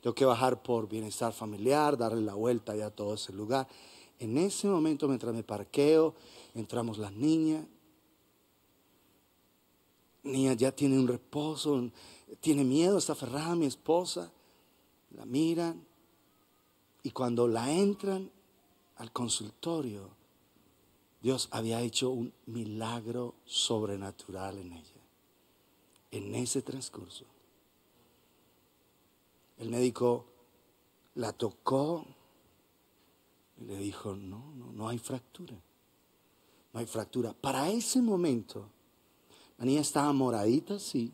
tengo que bajar por bienestar familiar, darle la vuelta ya a todo ese lugar. En ese momento, mientras me parqueo, entramos las niñas. Niña ya tiene un reposo, tiene miedo, está aferrada a mi esposa. La miran y cuando la entran al consultorio, Dios había hecho un milagro sobrenatural en ella. En ese transcurso, el médico la tocó y le dijo, no hay fractura. No hay fractura. Para ese momento, la niña estaba moradita, sí,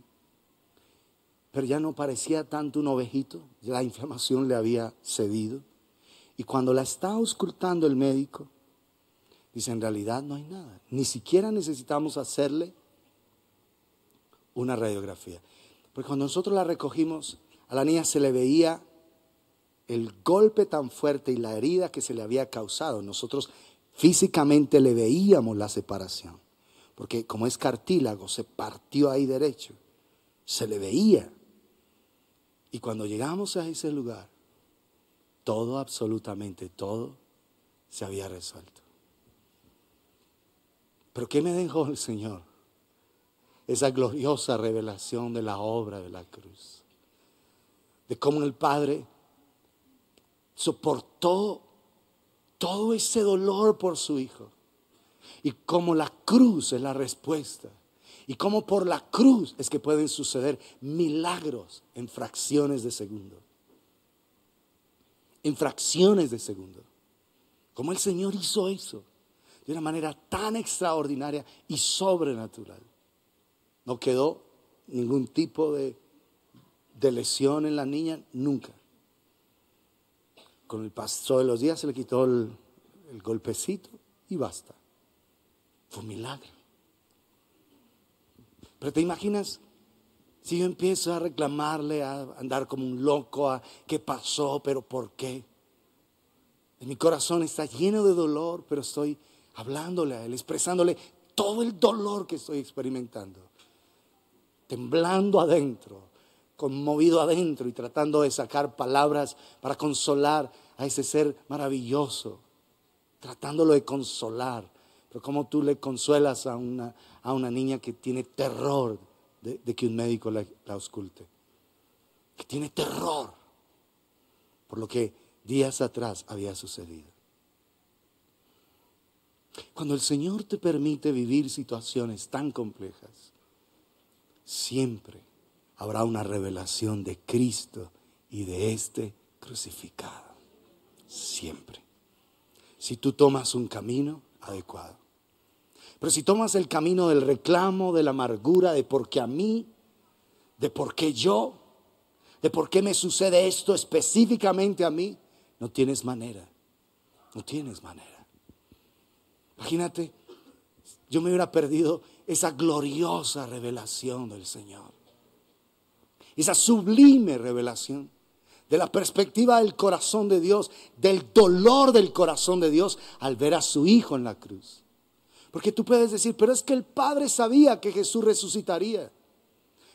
pero ya no parecía tanto un ovejito, ya la inflamación le había cedido. Y cuando la está auscultando el médico, dice, en realidad no hay nada, ni siquiera necesitamos hacerle una radiografía. Porque cuando nosotros la recogimos, a la niña se le veía el golpe tan fuerte y la herida que se le había causado. Nosotros físicamente le veíamos la separación, porque como es cartílago, se partió ahí derecho, se le veía. Y cuando llegamos a ese lugar, todo, absolutamente todo, se había resuelto. Pero ¿qué me dejó el Señor? Esa gloriosa revelación de la obra de la cruz. De cómo el Padre soportó todo ese dolor por su Hijo. Y cómo la cruz es la respuesta. Y cómo por la cruz es que pueden suceder milagros en fracciones de segundo. En fracciones de segundo. Como el Señor hizo eso de una manera tan extraordinaria y sobrenatural. No quedó ningún tipo de lesión en la niña, nunca. Con el paso de los días se le quitó el golpecito y basta. Fue un milagro. Pero te imaginas, si yo empiezo a reclamarle, a andar como un loco, a qué pasó, pero por qué. Mi corazón está lleno de dolor, pero estoy hablándole a Él, expresándole todo el dolor que estoy experimentando. Temblando adentro, conmovido adentro y tratando de sacar palabras para consolar a ese ser maravilloso. Tratándolo de consolar. Pero ¿cómo tú le consuelas a una niña que tiene terror de que un médico la ausculte? Que tiene terror por lo que días atrás había sucedido. Cuando el Señor te permite vivir situaciones tan complejas, siempre habrá una revelación de Cristo y de este crucificado. Siempre. Si tú tomas un camino adecuado. Pero si tomas el camino del reclamo, de la amargura, de por qué a mí, de por qué yo, de por qué me sucede esto específicamente a mí, no tienes manera. No tienes manera. Imagínate, yo me hubiera perdido esa gloriosa revelación del Señor. Esa sublime revelación de la perspectiva del corazón de Dios, del dolor del corazón de Dios al ver a su Hijo en la cruz. Porque tú puedes decir, pero es que el Padre sabía que Jesús resucitaría.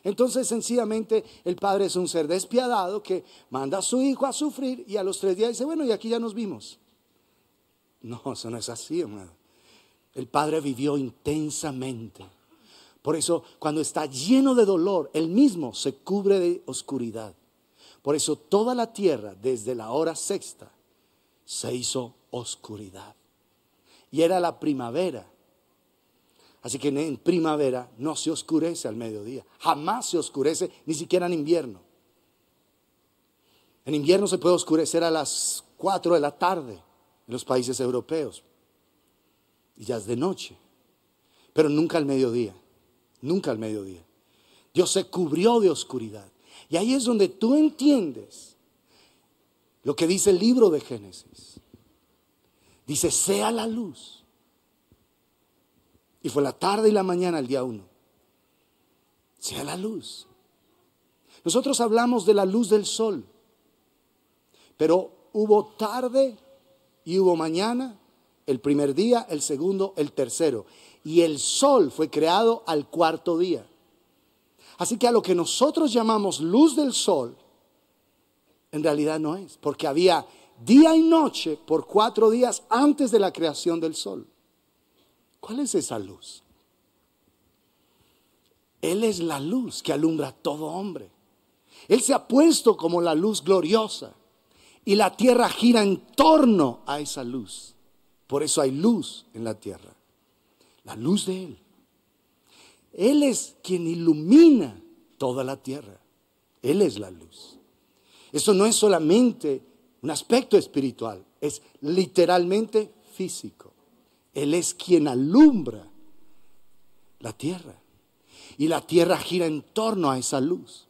Entonces sencillamente el Padre es un ser despiadado que manda a su Hijo a sufrir y a los 3 días dice, bueno, y aquí ya nos vimos. No, eso no es así, hermano. El Padre vivió intensamente. Por eso cuando está lleno de dolor, Él mismo se cubre de oscuridad. Por eso toda la tierra desde la hora sexta se hizo oscuridad. Y era la primavera. Así que en primavera no se oscurece al mediodía. Jamás se oscurece, ni siquiera en invierno. En invierno se puede oscurecer a las 4 de la tarde en los países europeos. Y ya es de noche. Pero nunca al mediodía. Nunca al mediodía. Dios se cubrió de oscuridad. Y ahí es donde tú entiendes lo que dice el libro de Génesis. Dice, sea la luz. Y fue la tarde y la mañana el día 1. Sea la luz. Nosotros hablamos de la luz del sol. Pero hubo tarde y hubo mañana, el primer día, el segundo, el tercero. Y el sol fue creado al 4.º día. Así que a lo que nosotros llamamos luz del sol, en realidad no es, porque había día y noche por 4 días antes de la creación del sol. ¿Cuál es esa luz? Él es la luz que alumbra a todo hombre. Él se ha puesto como la luz gloriosa y la tierra gira en torno a esa luz. Por eso hay luz en la tierra, la luz de Él. Él es quien ilumina toda la tierra. Él es la luz. Eso no es solamente un aspecto espiritual, es literalmente físico. Él es quien alumbra la tierra. Y la tierra gira en torno a esa luz.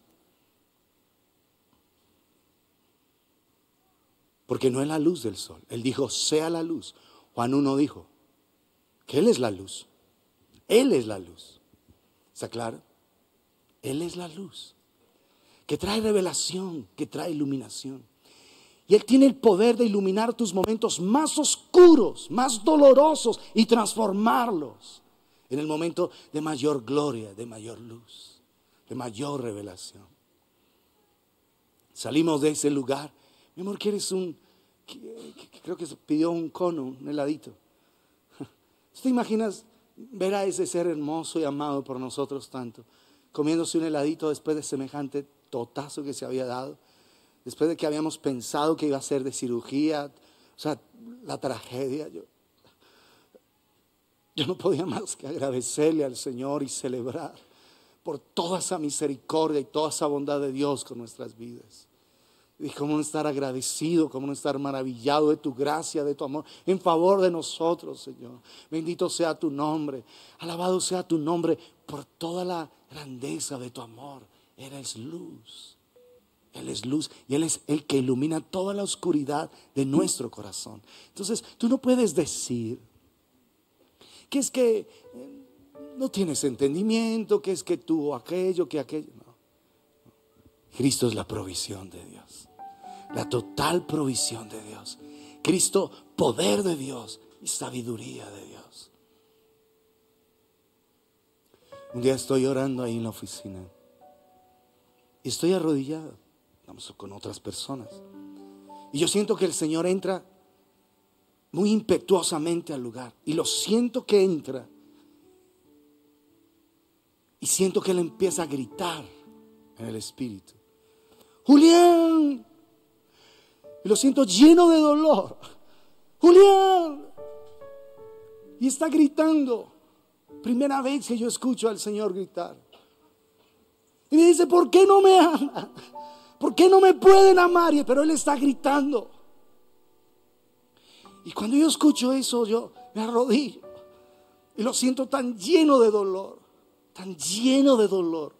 Porque no es la luz del sol. Él dijo, sea la luz. Juan 1 dijo que Él es la luz. Él es la luz. ¿Está claro? Él es la luz que trae revelación, que trae iluminación. Y Él tiene el poder de iluminar tus momentos más oscuros, más dolorosos y transformarlos en el momento de mayor gloria, de mayor luz, de mayor revelación. Salimos de ese lugar. Mi amor, ¿quieres creo que se pidió un cono, un heladito? ¿Te imaginas ver a ese ser hermoso y amado por nosotros tanto, comiéndose un heladito después de semejante totazo que se había dado? Después de que habíamos pensado que iba a ser de cirugía, o sea, la tragedia. Yo no podía más que agradecerle al Señor y celebrar por toda esa misericordia y toda esa bondad de Dios con nuestras vidas. Y cómo no estar agradecido, cómo no estar maravillado de tu gracia, de tu amor en favor de nosotros, Señor. Bendito sea tu nombre, alabado sea tu nombre por toda la grandeza de tu amor. Eres luz. Él es luz y Él es el que ilumina toda la oscuridad de nuestro corazón. Entonces, tú no puedes decir que es que no tienes entendimiento, que es que tú aquello, que aquello. No. Cristo es la provisión de Dios, la total provisión de Dios. Cristo, poder de Dios y sabiduría de Dios. Un día estoy orando ahí en la oficina y estoy arrodillado. Estamos con otras personas. Y yo siento que el Señor entra muy impetuosamente al lugar. Y lo siento que entra. Y siento que Él empieza a gritar en el Espíritu. Julián. Y lo siento lleno de dolor. Julián. Y está gritando. Primera vez que yo escucho al Señor gritar. Y me dice, ¿por qué no me aman? ¿Por qué no me pueden amar? Pero Él está gritando. Y cuando yo escucho eso, yo me arrodillo. Y lo siento tan lleno de dolor. Tan lleno de dolor.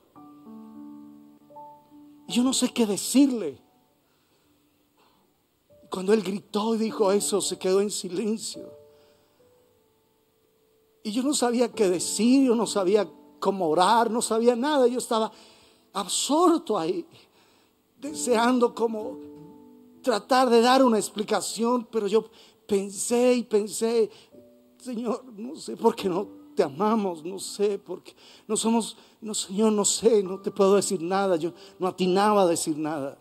Y yo no sé qué decirle. Cuando Él gritó y dijo eso, se quedó en silencio. Y yo no sabía qué decir, yo no sabía cómo orar, no sabía nada. Yo estaba absorto ahí, deseando como tratar de dar una explicación, pero yo pensé y pensé, Señor, no sé por qué no te amamos, no sé por qué no somos, no, Señor, no sé, no te puedo decir nada, yo no atinaba a decir nada.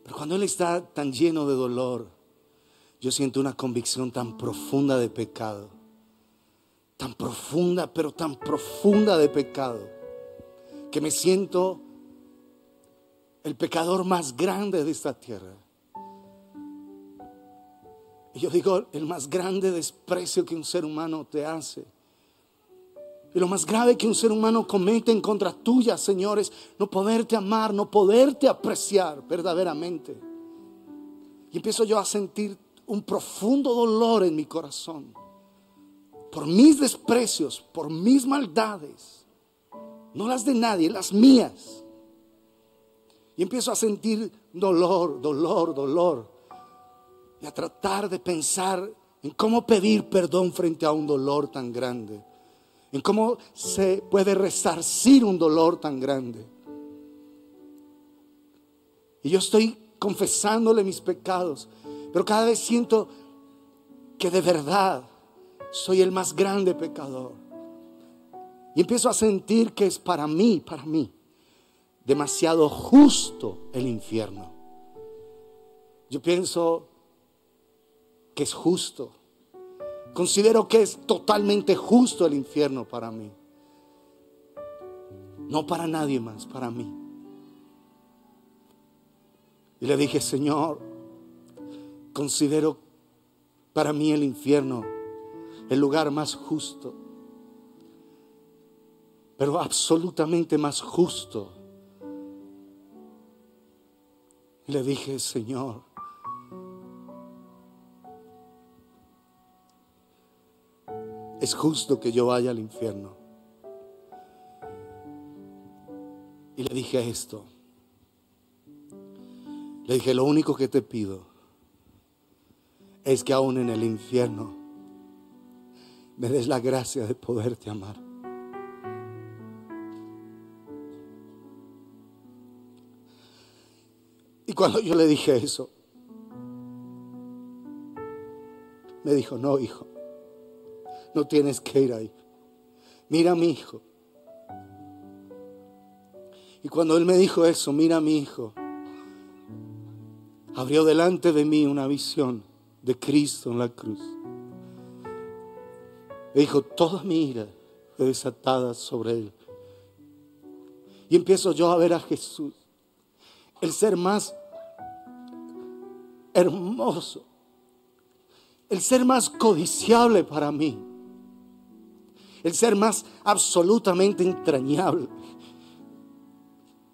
Pero cuando Él está tan lleno de dolor, yo siento una convicción tan profunda de pecado, tan profunda, pero tan profunda de pecado, que me siento el pecador más grande de esta tierra. Y yo digo, el más grande desprecio que un ser humano te hace, y lo más grave que un ser humano comete en contra tuya, Señor, es no poderte amar, no poderte apreciar verdaderamente. Y empiezo yo a sentir un profundo dolor en mi corazón por mis desprecios, por mis maldades, no las de nadie, las mías. Y empiezo a sentir dolor, dolor, dolor, y a tratar de pensar en cómo pedir perdón frente a un dolor tan grande, en cómo se puede resarcir un dolor tan grande. Y yo estoy confesándole mis pecados, pero cada vez siento que de verdad soy el más grande pecador. Y empiezo a sentir que es para mí, demasiado justo el infierno. Yo pienso que es justo. Considero que es totalmente justo el infierno para mí. No para nadie más, para mí. Y le dije, Señor, considero para mí el infierno el lugar más justo, pero absolutamente más justo. Y le dije, Señor, es justo que yo vaya al infierno. Y le dije esto. Le dije, lo único que te pido es que aún en el infierno me des la gracia de poderte amar. Y cuando yo le dije eso, me dijo, no, hijo, no tienes que ir ahí. Mira a mi hijo. Y cuando él me dijo eso, mira a mi hijo, abrió delante de mí una visión de Cristo en la cruz. Me dijo, toda mi ira fue desatada sobre él. Y empiezo yo a ver a Jesús, el ser más hermoso, el ser más codiciable para mí, el ser más absolutamente entrañable.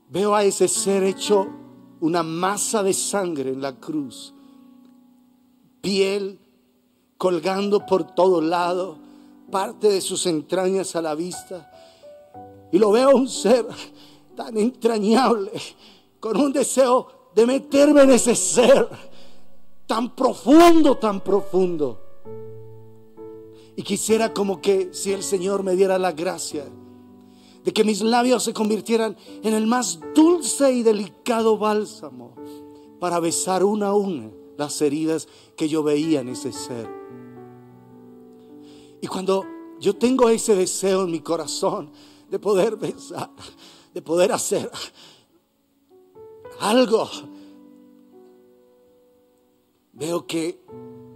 Veo a ese ser hecho una masa de sangre en la cruz, piel colgando por todo lado, parte de sus entrañas a la vista. Y lo veo un ser tan entrañable, con un deseo de meterme en ese ser tan profundo, tan profundo. Y quisiera como que si el Señor me diera la gracia de que mis labios se convirtieran en el más dulce y delicado bálsamo para besar una a una las heridas que yo veía en ese ser. Y cuando yo tengo ese deseo en mi corazón de poder besar, de poder hacer algo, veo que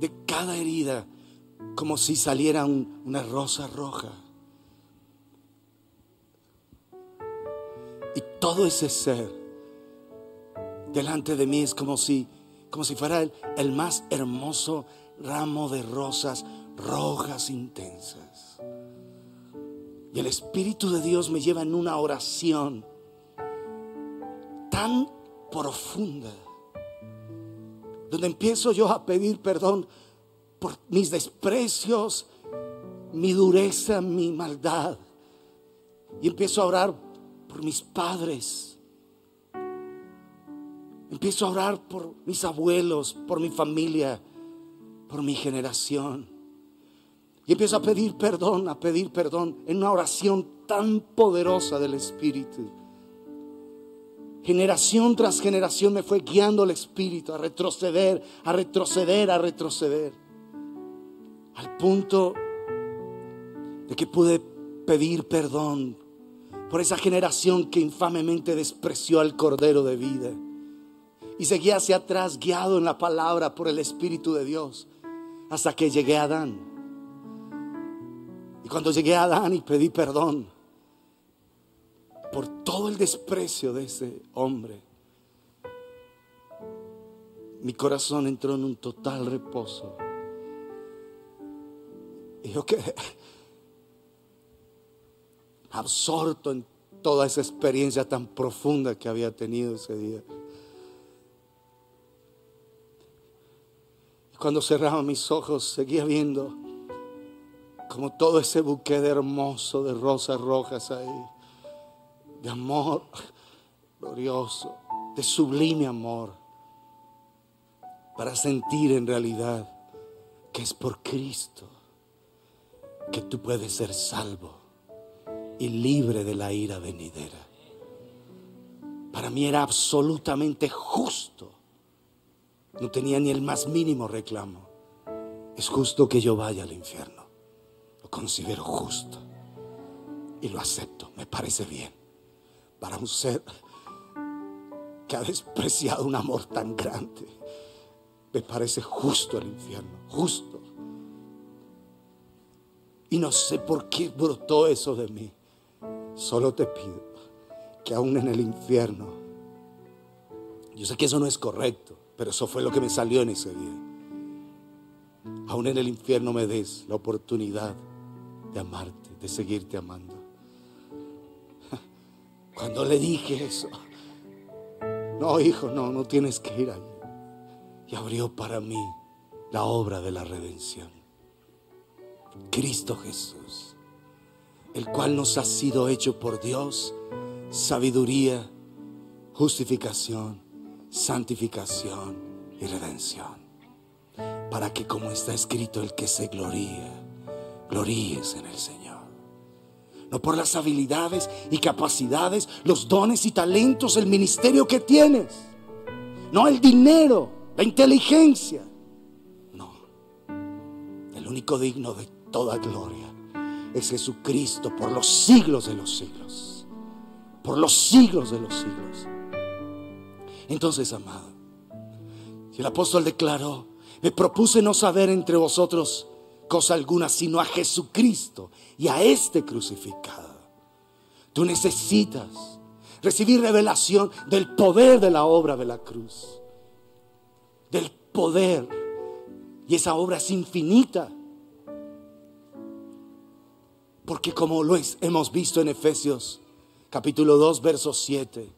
de cada herida, como si saliera una rosa roja. Y todo ese ser delante de mí es como si fuera el más hermoso ramo de rosas rojas intensas. Y el Espíritu de Dios me lleva en una oración tan profunda, donde empiezo yo a pedir perdón por mis desprecios, mi dureza, mi maldad. Y empiezo a orar por mis padres. Empiezo a orar por mis abuelos, por mi familia, por mi generación. Y empiezo a pedir perdón en una oración tan poderosa del Espíritu. Generación tras generación me fue guiando el Espíritu a retroceder, a retroceder, a retroceder. Al punto de que pude pedir perdón por esa generación que infamemente despreció al Cordero de vida. Y seguí hacia atrás, guiado en la palabra por el Espíritu de Dios, hasta que llegué a Adán. Y cuando llegué a Adán y pedí perdón por todo el desprecio de ese hombre, mi corazón entró en un total reposo. Y yo quedé absorto en toda esa experiencia tan profunda que había tenido ese día. Y cuando cerraba mis ojos, seguía viendo como todo ese buque de hermoso de rosas rojas ahí, de amor glorioso, de sublime amor, para sentir en realidad que es por Cristo que tú puedes ser salvo y libre de la ira venidera. Para mí era absolutamente justo. No tenía ni el más mínimo reclamo. Es justo que yo vaya al infierno. Lo considero justo y lo acepto. Me parece bien para un ser que ha despreciado un amor tan grande. Me parece justo el infierno, justo. Y no sé por qué brotó eso de mí. Solo te pido que aún en el infierno, yo sé que eso no es correcto, pero eso fue lo que me salió en ese día. Aún en el infierno me des la oportunidad de amarte, de seguirte amando. Cuando le dije eso, no, hijo, no tienes que ir allí. Y abrió para mí la obra de la redención. Cristo Jesús, el cual nos ha sido hecho por Dios sabiduría, justificación, santificación y redención, para que, como está escrito, el que se gloría, gloríes en el Señor. No por las habilidades y capacidades, los dones y talentos, el ministerio que tienes, no el dinero, la inteligencia. No, el único digno de toda gloria es Jesucristo por los siglos de los siglos. Por los siglos de los siglos. Entonces, amado, si el apóstol declaró: me propuse no saber entre vosotros cosa alguna, sino a Jesucristo y a este crucificado. Tú necesitas recibir revelación del poder de la obra de la cruz, del poder, y esa obra es infinita. Porque, como lo hemos visto en Efesios capítulo 2 verso 7,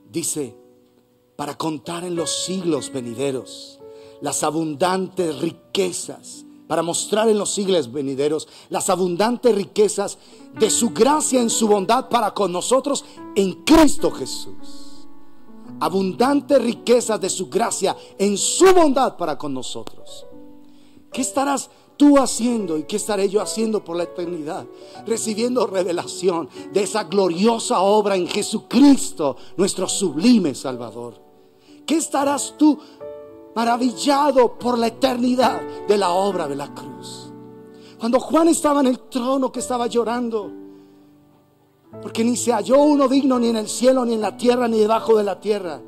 dice: para contar en los siglos venideros las abundantes riquezas, para mostrar en los siglos venideros las abundantes riquezas de su gracia en su bondad para con nosotros en Cristo Jesús. Abundantes riquezas de su gracia en su bondad para con nosotros. ¿Qué estarás tú haciendo y qué estaré yo haciendo por la eternidad? Recibiendo revelación de esa gloriosa obra en Jesucristo, nuestro sublime Salvador. ¿Qué estarás tú maravillado por la eternidad de la obra de la cruz? Cuando Juan estaba en el trono, que estaba llorando porque ni se halló uno digno, ni en el cielo, ni en la tierra, ni debajo de la tierra,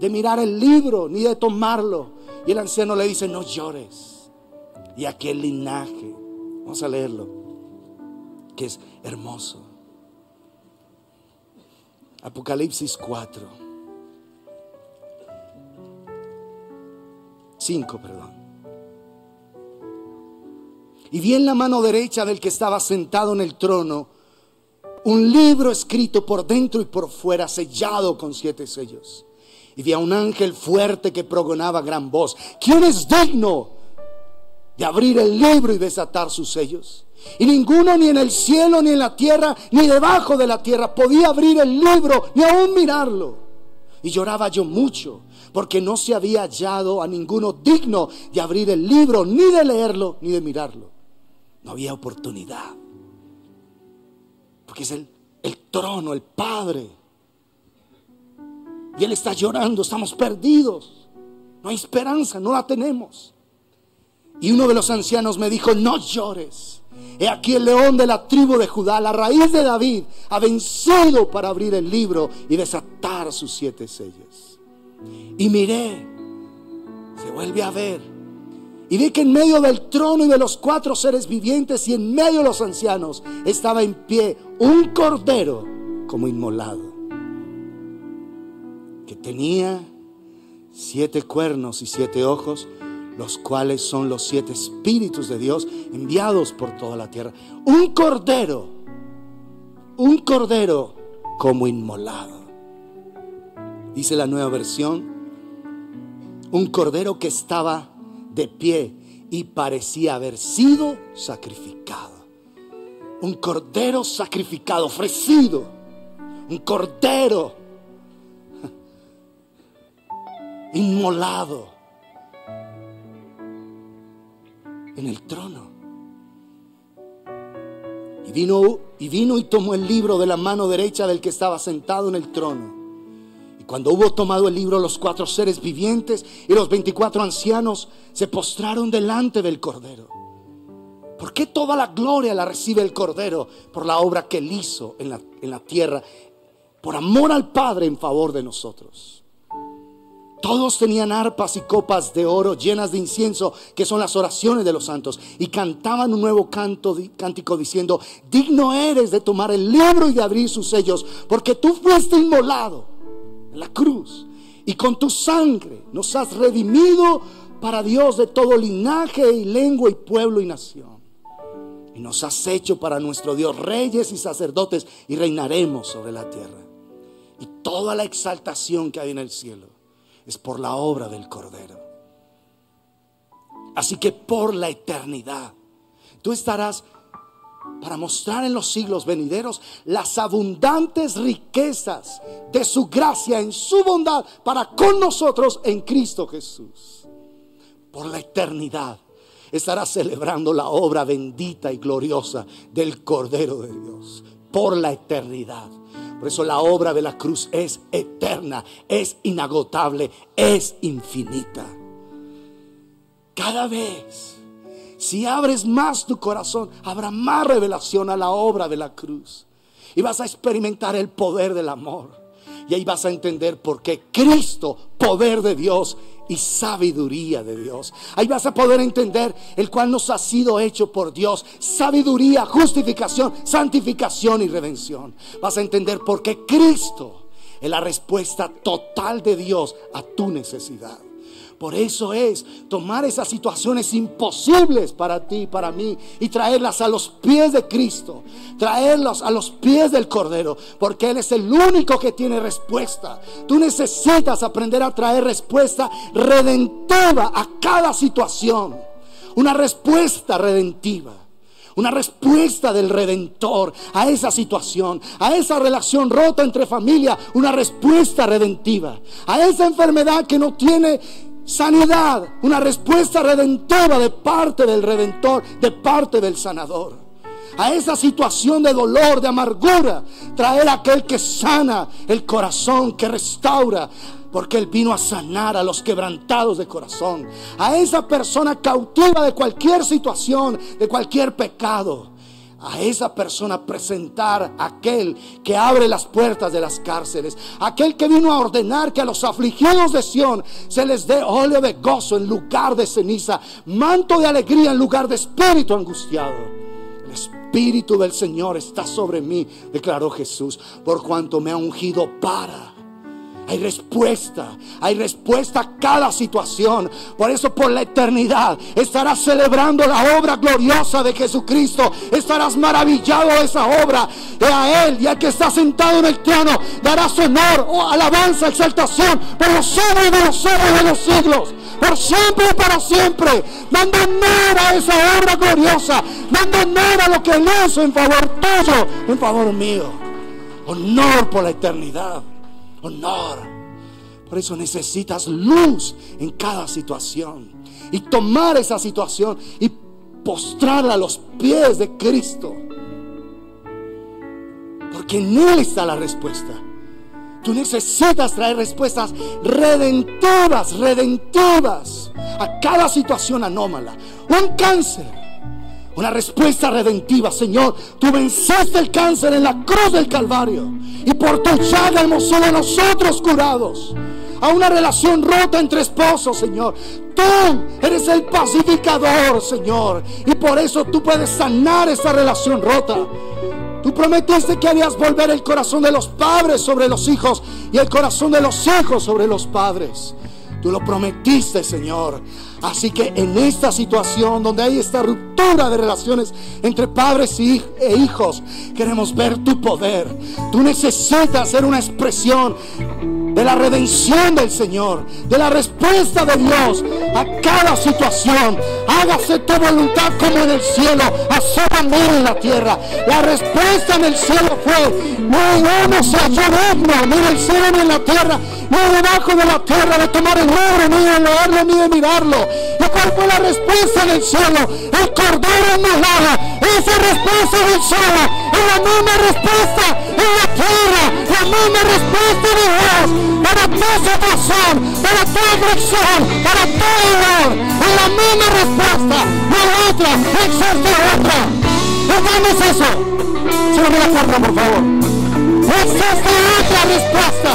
de mirar el libro, ni de tomarlo. Y el anciano le dice: no llores. Y aquel linaje, vamos a leerlo, que es hermoso. Apocalipsis 5. Y vi en la mano derecha del que estaba sentado en el trono un libro escrito por dentro y por fuera, sellado con 7 sellos. Y vi a un ángel fuerte que pregonaba a gran voz: ¿quién es digno de abrir el libro y desatar sus sellos? Y ninguno, ni en el cielo, ni en la tierra, ni debajo de la tierra, podía abrir el libro, ni aún mirarlo. Y lloraba yo mucho, porque no se había hallado a ninguno digno de abrir el libro, ni de leerlo, ni de mirarlo. No había oportunidad, porque es el trono, el Padre. Y Él está llorando, estamos perdidos, no hay esperanza, no la tenemos. Y uno de los ancianos me dijo: no llores. He aquí el león de la tribu de Judá, la raíz de David, ha vencido para abrir el libro y desatar sus 7 sellos. Y miré, se vuelve a ver, y vi que en medio del trono y de los 4 seres vivientes y en medio de los ancianos estaba en pie un cordero como inmolado, que tenía 7 cuernos y 7 ojos, los cuales son los 7 espíritus de Dios enviados por toda la tierra. Un cordero como inmolado. Dice la Nueva Versión: un cordero que estaba de pie y parecía haber sido sacrificado. Un cordero sacrificado, ofrecido. Un cordero inmolado en el trono. Y vino y tomó el libro de la mano derecha del que estaba sentado en el trono. Y cuando hubo tomado el libro, los 4 seres vivientes y los 24 ancianos se postraron delante del Cordero. ¿Por qué toda la gloria la recibe el Cordero? Por la obra que Él hizo en la tierra, por amor al Padre en favor de nosotros. Todos tenían arpas y copas de oro llenas de incienso, que son las oraciones de los santos, y cantaban un nuevo cántico diciendo: digno eres de tomar el libro y de abrir sus sellos, porque tú fuiste inmolado en la cruz, y con tu sangre nos has redimido para Dios de todo linaje y lengua y pueblo y nación. Y nos has hecho para nuestro Dios reyes y sacerdotes, y reinaremos sobre la tierra. Y toda la exaltación que hay en el cielo es por la obra del Cordero. Así que por la eternidad tú estarás para mostrar en los siglos venideros las abundantes riquezas de su gracia en su bondad para con nosotros en Cristo Jesús. Por la eternidad estarás celebrando la obra bendita y gloriosa del Cordero de Dios. Por la eternidad. Por eso la obra de la cruz es eterna, es inagotable, es infinita. Cada vez, si abres más tu corazón, habrá más revelación a la obra de la cruz. Y vas a experimentar el poder del amor. Y ahí vas a entender por qué Cristo, poder de Dios y sabiduría de Dios. Ahí vas a poder entender el cual nos ha sido hecho por Dios: sabiduría, justificación, santificación y redención. Vas a entender por qué Cristo es la respuesta total de Dios a tu necesidad. Por eso es tomar esas situaciones imposibles para ti y para mí y traerlas a los pies de Cristo, traerlas a los pies del Cordero, porque Él es el único que tiene respuesta. Tú necesitas aprender a traer respuesta redentiva a cada situación, una respuesta redentiva. Una respuesta del Redentor a esa situación, a esa relación rota entre familia, una respuesta redentiva. A esa enfermedad que no tiene sanidad, una respuesta redentora de parte del Redentor, de parte del Sanador. A esa situación de dolor, de amargura, traer a aquel que sana el corazón, que restaura, porque Él vino a sanar a los quebrantados de corazón. A esa persona cautiva de cualquier situación, de cualquier pecado, a esa persona presentar a aquel que abre las puertas de las cárceles, aquel que vino a ordenar que a los afligidos de Sión se les dé óleo de gozo en lugar de ceniza, manto de alegría en lugar de espíritu angustiado. El Espíritu del Señor está sobre mí, declaró Jesús, por cuanto me ha ungido para... Hay respuesta a cada situación. Por eso por la eternidad estarás celebrando la obra gloriosa de Jesucristo. Estarás maravillado de esa obra. Y a Él y al que está sentado en el trono darás honor, alabanza, exaltación por los siglos de los siglos de los siglos, por siempre y para siempre, dando honor a esa obra gloriosa, dando honor a lo que Él hizo en favor tuyo, en favor mío. Honor por la eternidad. Honor. Por eso necesitas luz en cada situación y tomar esa situación y postrarla a los pies de Cristo, porque en Él está la respuesta. Tú necesitas traer respuestas redentivas a cada situación anómala. Un cáncer, una respuesta redentiva. Señor, tú venciste el cáncer en la cruz del Calvario y por tu llaga hemos sido nosotros curados. A una relación rota entre esposos, Señor, tú eres el pacificador, Señor, y por eso tú puedes sanar esa relación rota. Tú prometiste que harías volver el corazón de los padres sobre los hijos y el corazón de los hijos sobre los padres. Tú lo prometiste, Señor. Así que en esta situación donde hay esta ruptura de relaciones entre padres e hijos, queremos ver tu poder. Tú necesitas ser una expresión de la redención del Señor, de la respuesta de Dios a cada situación. Hágase tu voluntad como en el cielo, así también en la tierra. La respuesta en el cielo fue: no vamos a llorarnos, ni en el cielo ni en la tierra, ni debajo de la tierra, de tomar el oro, ni de leerlo, ni de mirarlo. ¿Y cuál fue la respuesta en el cielo? El Cordero inmolado. Esa respuesta del cielo es la misma respuesta en la tierra, la misma respuesta de Dios para tu situación, para tu aflicción, para tu dolor. Es la misma respuesta, no hay otra, no existe otra. Hagamos eso. Sube la cuerda, por favor. No existe otra respuesta.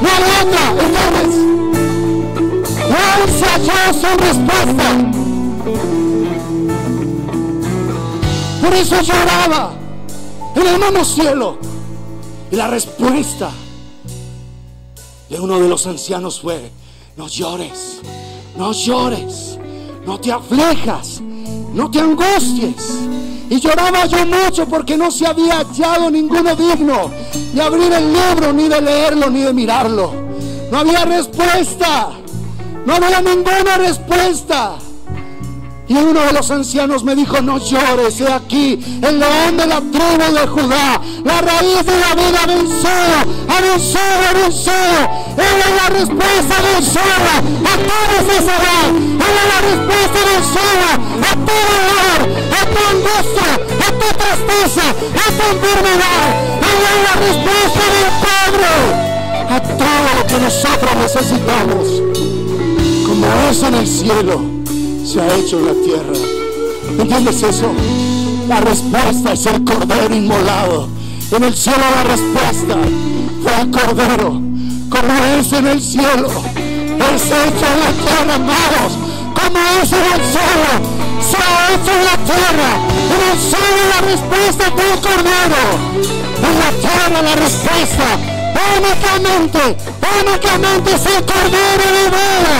No hay otra, ¿entiendes? Juan se halló su respuesta. Por eso lloraba en el mismo cielo. Y la respuesta de uno de los ancianos fue: no llores, no llores, no te aflijas, no te angusties. Y lloraba yo mucho porque no se había hallado ninguno digno de abrir el libro, ni de leerlo, ni de mirarlo. No había respuesta, no había ninguna respuesta. Y uno de los ancianos me dijo: no llores, he aquí el león de la tribu de Judá, la raíz de la vida, ha vencido. Él es la respuesta vencida a toda necesidad. Él es la respuesta vencida a tu dolor, a tu angustia, a tu tristeza, a tu enfermedad. Él es la respuesta del Padre a todo lo que nosotros necesitamos. Como es en el cielo, se ha hecho en la tierra. ¿Entiendes eso? La respuesta es el cordero inmolado. En el cielo la respuesta fue el cordero. Como es en el cielo, es hecho en la tierra, amados. Como es en el cielo, se ha hecho en la tierra. En el cielo la respuesta fue el cordero. En la tierra la respuesta únicamente es el cordero de vida.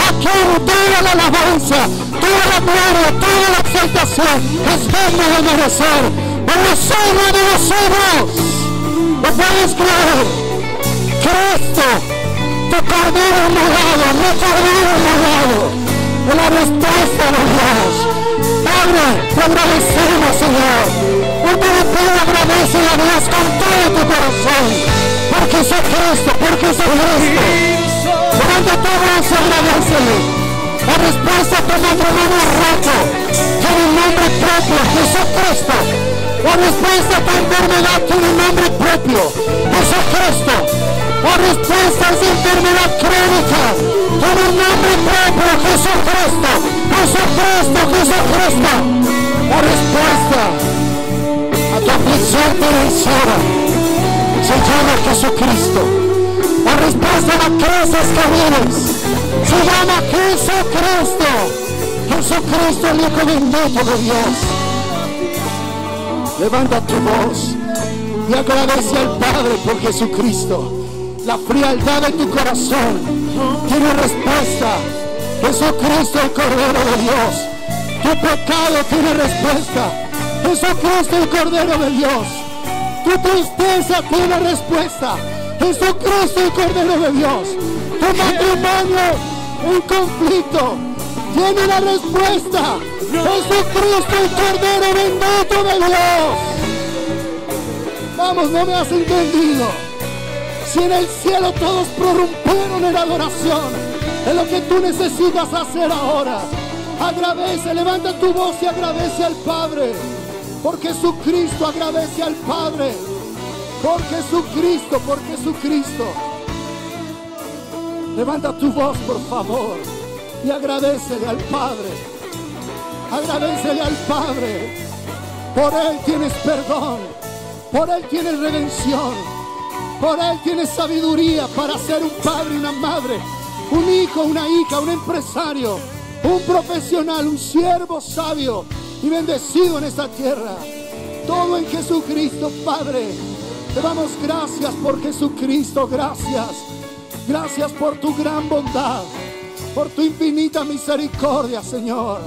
Aquí toda la alabanza, toda la gloria, toda la exaltación es digno de merecer. Por la sangre de los cielos, ¿lo puedes creer? Cristo, tu cordero inmolado, mi cordero inmolado, es la respuesta de Dios. Padre, te agradecemos, Señor. Yo te pido, agradece a Dios con todo tu corazón, porque es Cristo, porque es Cristo. Levanta tu voz y agradecele. La respuesta a tu matrimonio roto tiene un nombre propio, Jesucristo. La respuesta a tu enfermedad tiene un nombre propio, Jesucristo. La respuesta a esa enfermedad crónica tiene un nombre propio, Jesucristo. Jesucristo. La respuesta a tu aflicción financiera se llama Jesucristo. La respuesta a la crisis que vienes se llama Jesucristo. Jesucristo, el Hijo bendito de Dios. Levanta tu voz y agradece al Padre por Jesucristo. La frialdad de tu corazón tiene respuesta. Jesucristo, el Cordero de Dios. Tu pecado tiene respuesta. Jesucristo, el Cordero de Dios. Tu tristeza tiene respuesta. Jesucristo, el Cordero de Dios. Tu matrimonio en conflicto tiene la respuesta. Jesucristo, el Cordero bendito de Dios. Vamos, no me has entendido. Si en el cielo todos prorrumpieron en adoración, es lo que tú necesitas hacer ahora. Agradece, levanta tu voz y agradece al Padre. Por Jesucristo, agradece al Padre. Por Jesucristo. Levanta tu voz, por favor, y agradecele al Padre. Agradecele al Padre. Por Él tienes perdón. Por Él tienes redención. Por Él tienes sabiduría para ser un padre y una madre, un hijo, una hija, un empresario, un profesional, un siervo sabio y bendecido en esta tierra. Todo en Jesucristo, Padre. Te damos gracias por Jesucristo, gracias. Gracias por tu gran bondad, por tu infinita misericordia, Señor.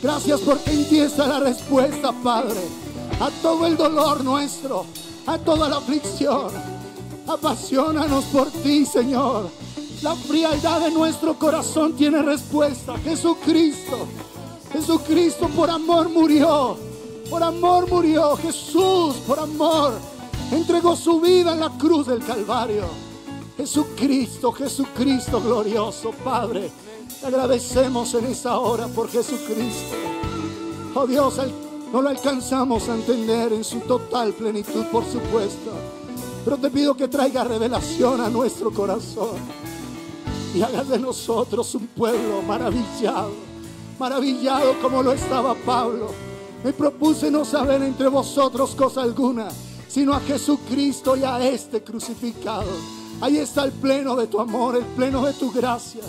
Gracias porque en ti está la respuesta, Padre, a todo el dolor nuestro, a toda la aflicción. Apasionanos por ti, Señor. La frialdad de nuestro corazón tiene respuesta. Jesucristo por amor murió. Por amor murió. Jesús por amor entregó su vida en la cruz del Calvario. Jesucristo glorioso, Padre. Te agradecemos en esta hora por Jesucristo. Oh Dios, no lo alcanzamos a entender en su total plenitud, por supuesto. Pero te pido que traiga revelación a nuestro corazón y haga de nosotros un pueblo maravillado como lo estaba Pablo. Me propuse no saber entre vosotros cosa alguna, sino a Jesucristo y a este crucificado. Ahí está el pleno de tu amor, el pleno de tu gracia.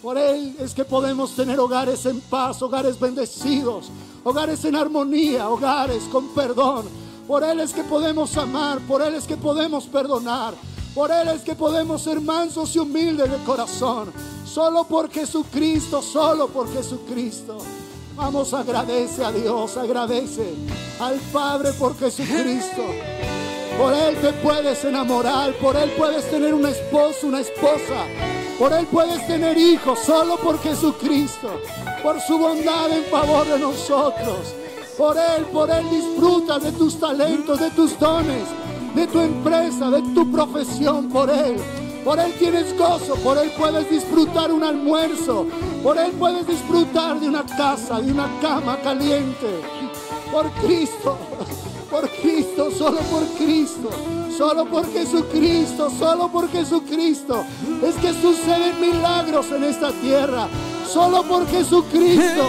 Por Él es que podemos tener hogares en paz, hogares bendecidos, hogares en armonía, hogares con perdón. Por Él es que podemos amar, por Él es que podemos perdonar, por Él es que podemos ser mansos y humildes de corazón. Solo por Jesucristo, solo por Jesucristo. Vamos, agradece a Dios, agradece al Padre por Jesucristo. Por Él te puedes enamorar, por Él puedes tener un esposo, una esposa, por Él puedes tener hijos, solo por Jesucristo, por su bondad en favor de nosotros. Por Él disfrutas de tus talentos, de tus dones, de tu empresa, de tu profesión. Por Él tienes gozo, por Él puedes disfrutar un almuerzo, por Él puedes disfrutar de una casa, de una cama caliente. Por Cristo, solo por Cristo, solo por Jesucristo, solo por Jesucristo. Es que suceden milagros en esta tierra, solo por Jesucristo.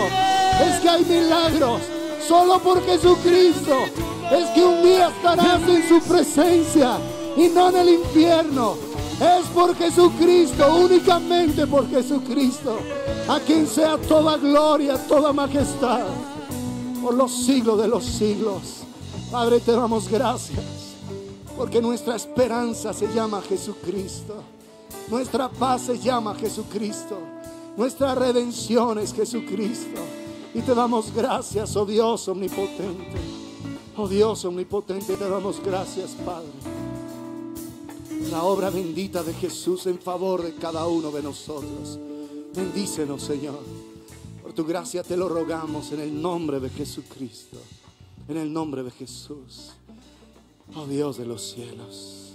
Es que hay milagros, solo por Jesucristo. Es que un día estarás en su presencia y no en el infierno. Es por Jesucristo, únicamente por Jesucristo, a quien sea toda gloria, toda majestad, por los siglos de los siglos. Padre, te damos gracias, porque nuestra esperanza se llama Jesucristo. Nuestra paz se llama Jesucristo. Nuestra redención es Jesucristo. Y te damos gracias, oh Dios omnipotente. Oh Dios omnipotente, te damos gracias, Padre. La obra bendita de Jesús en favor de cada uno de nosotros. Bendícenos, Señor. Por tu gracia te lo rogamos en el nombre de Jesucristo. En el nombre de Jesús. Oh Dios de los cielos.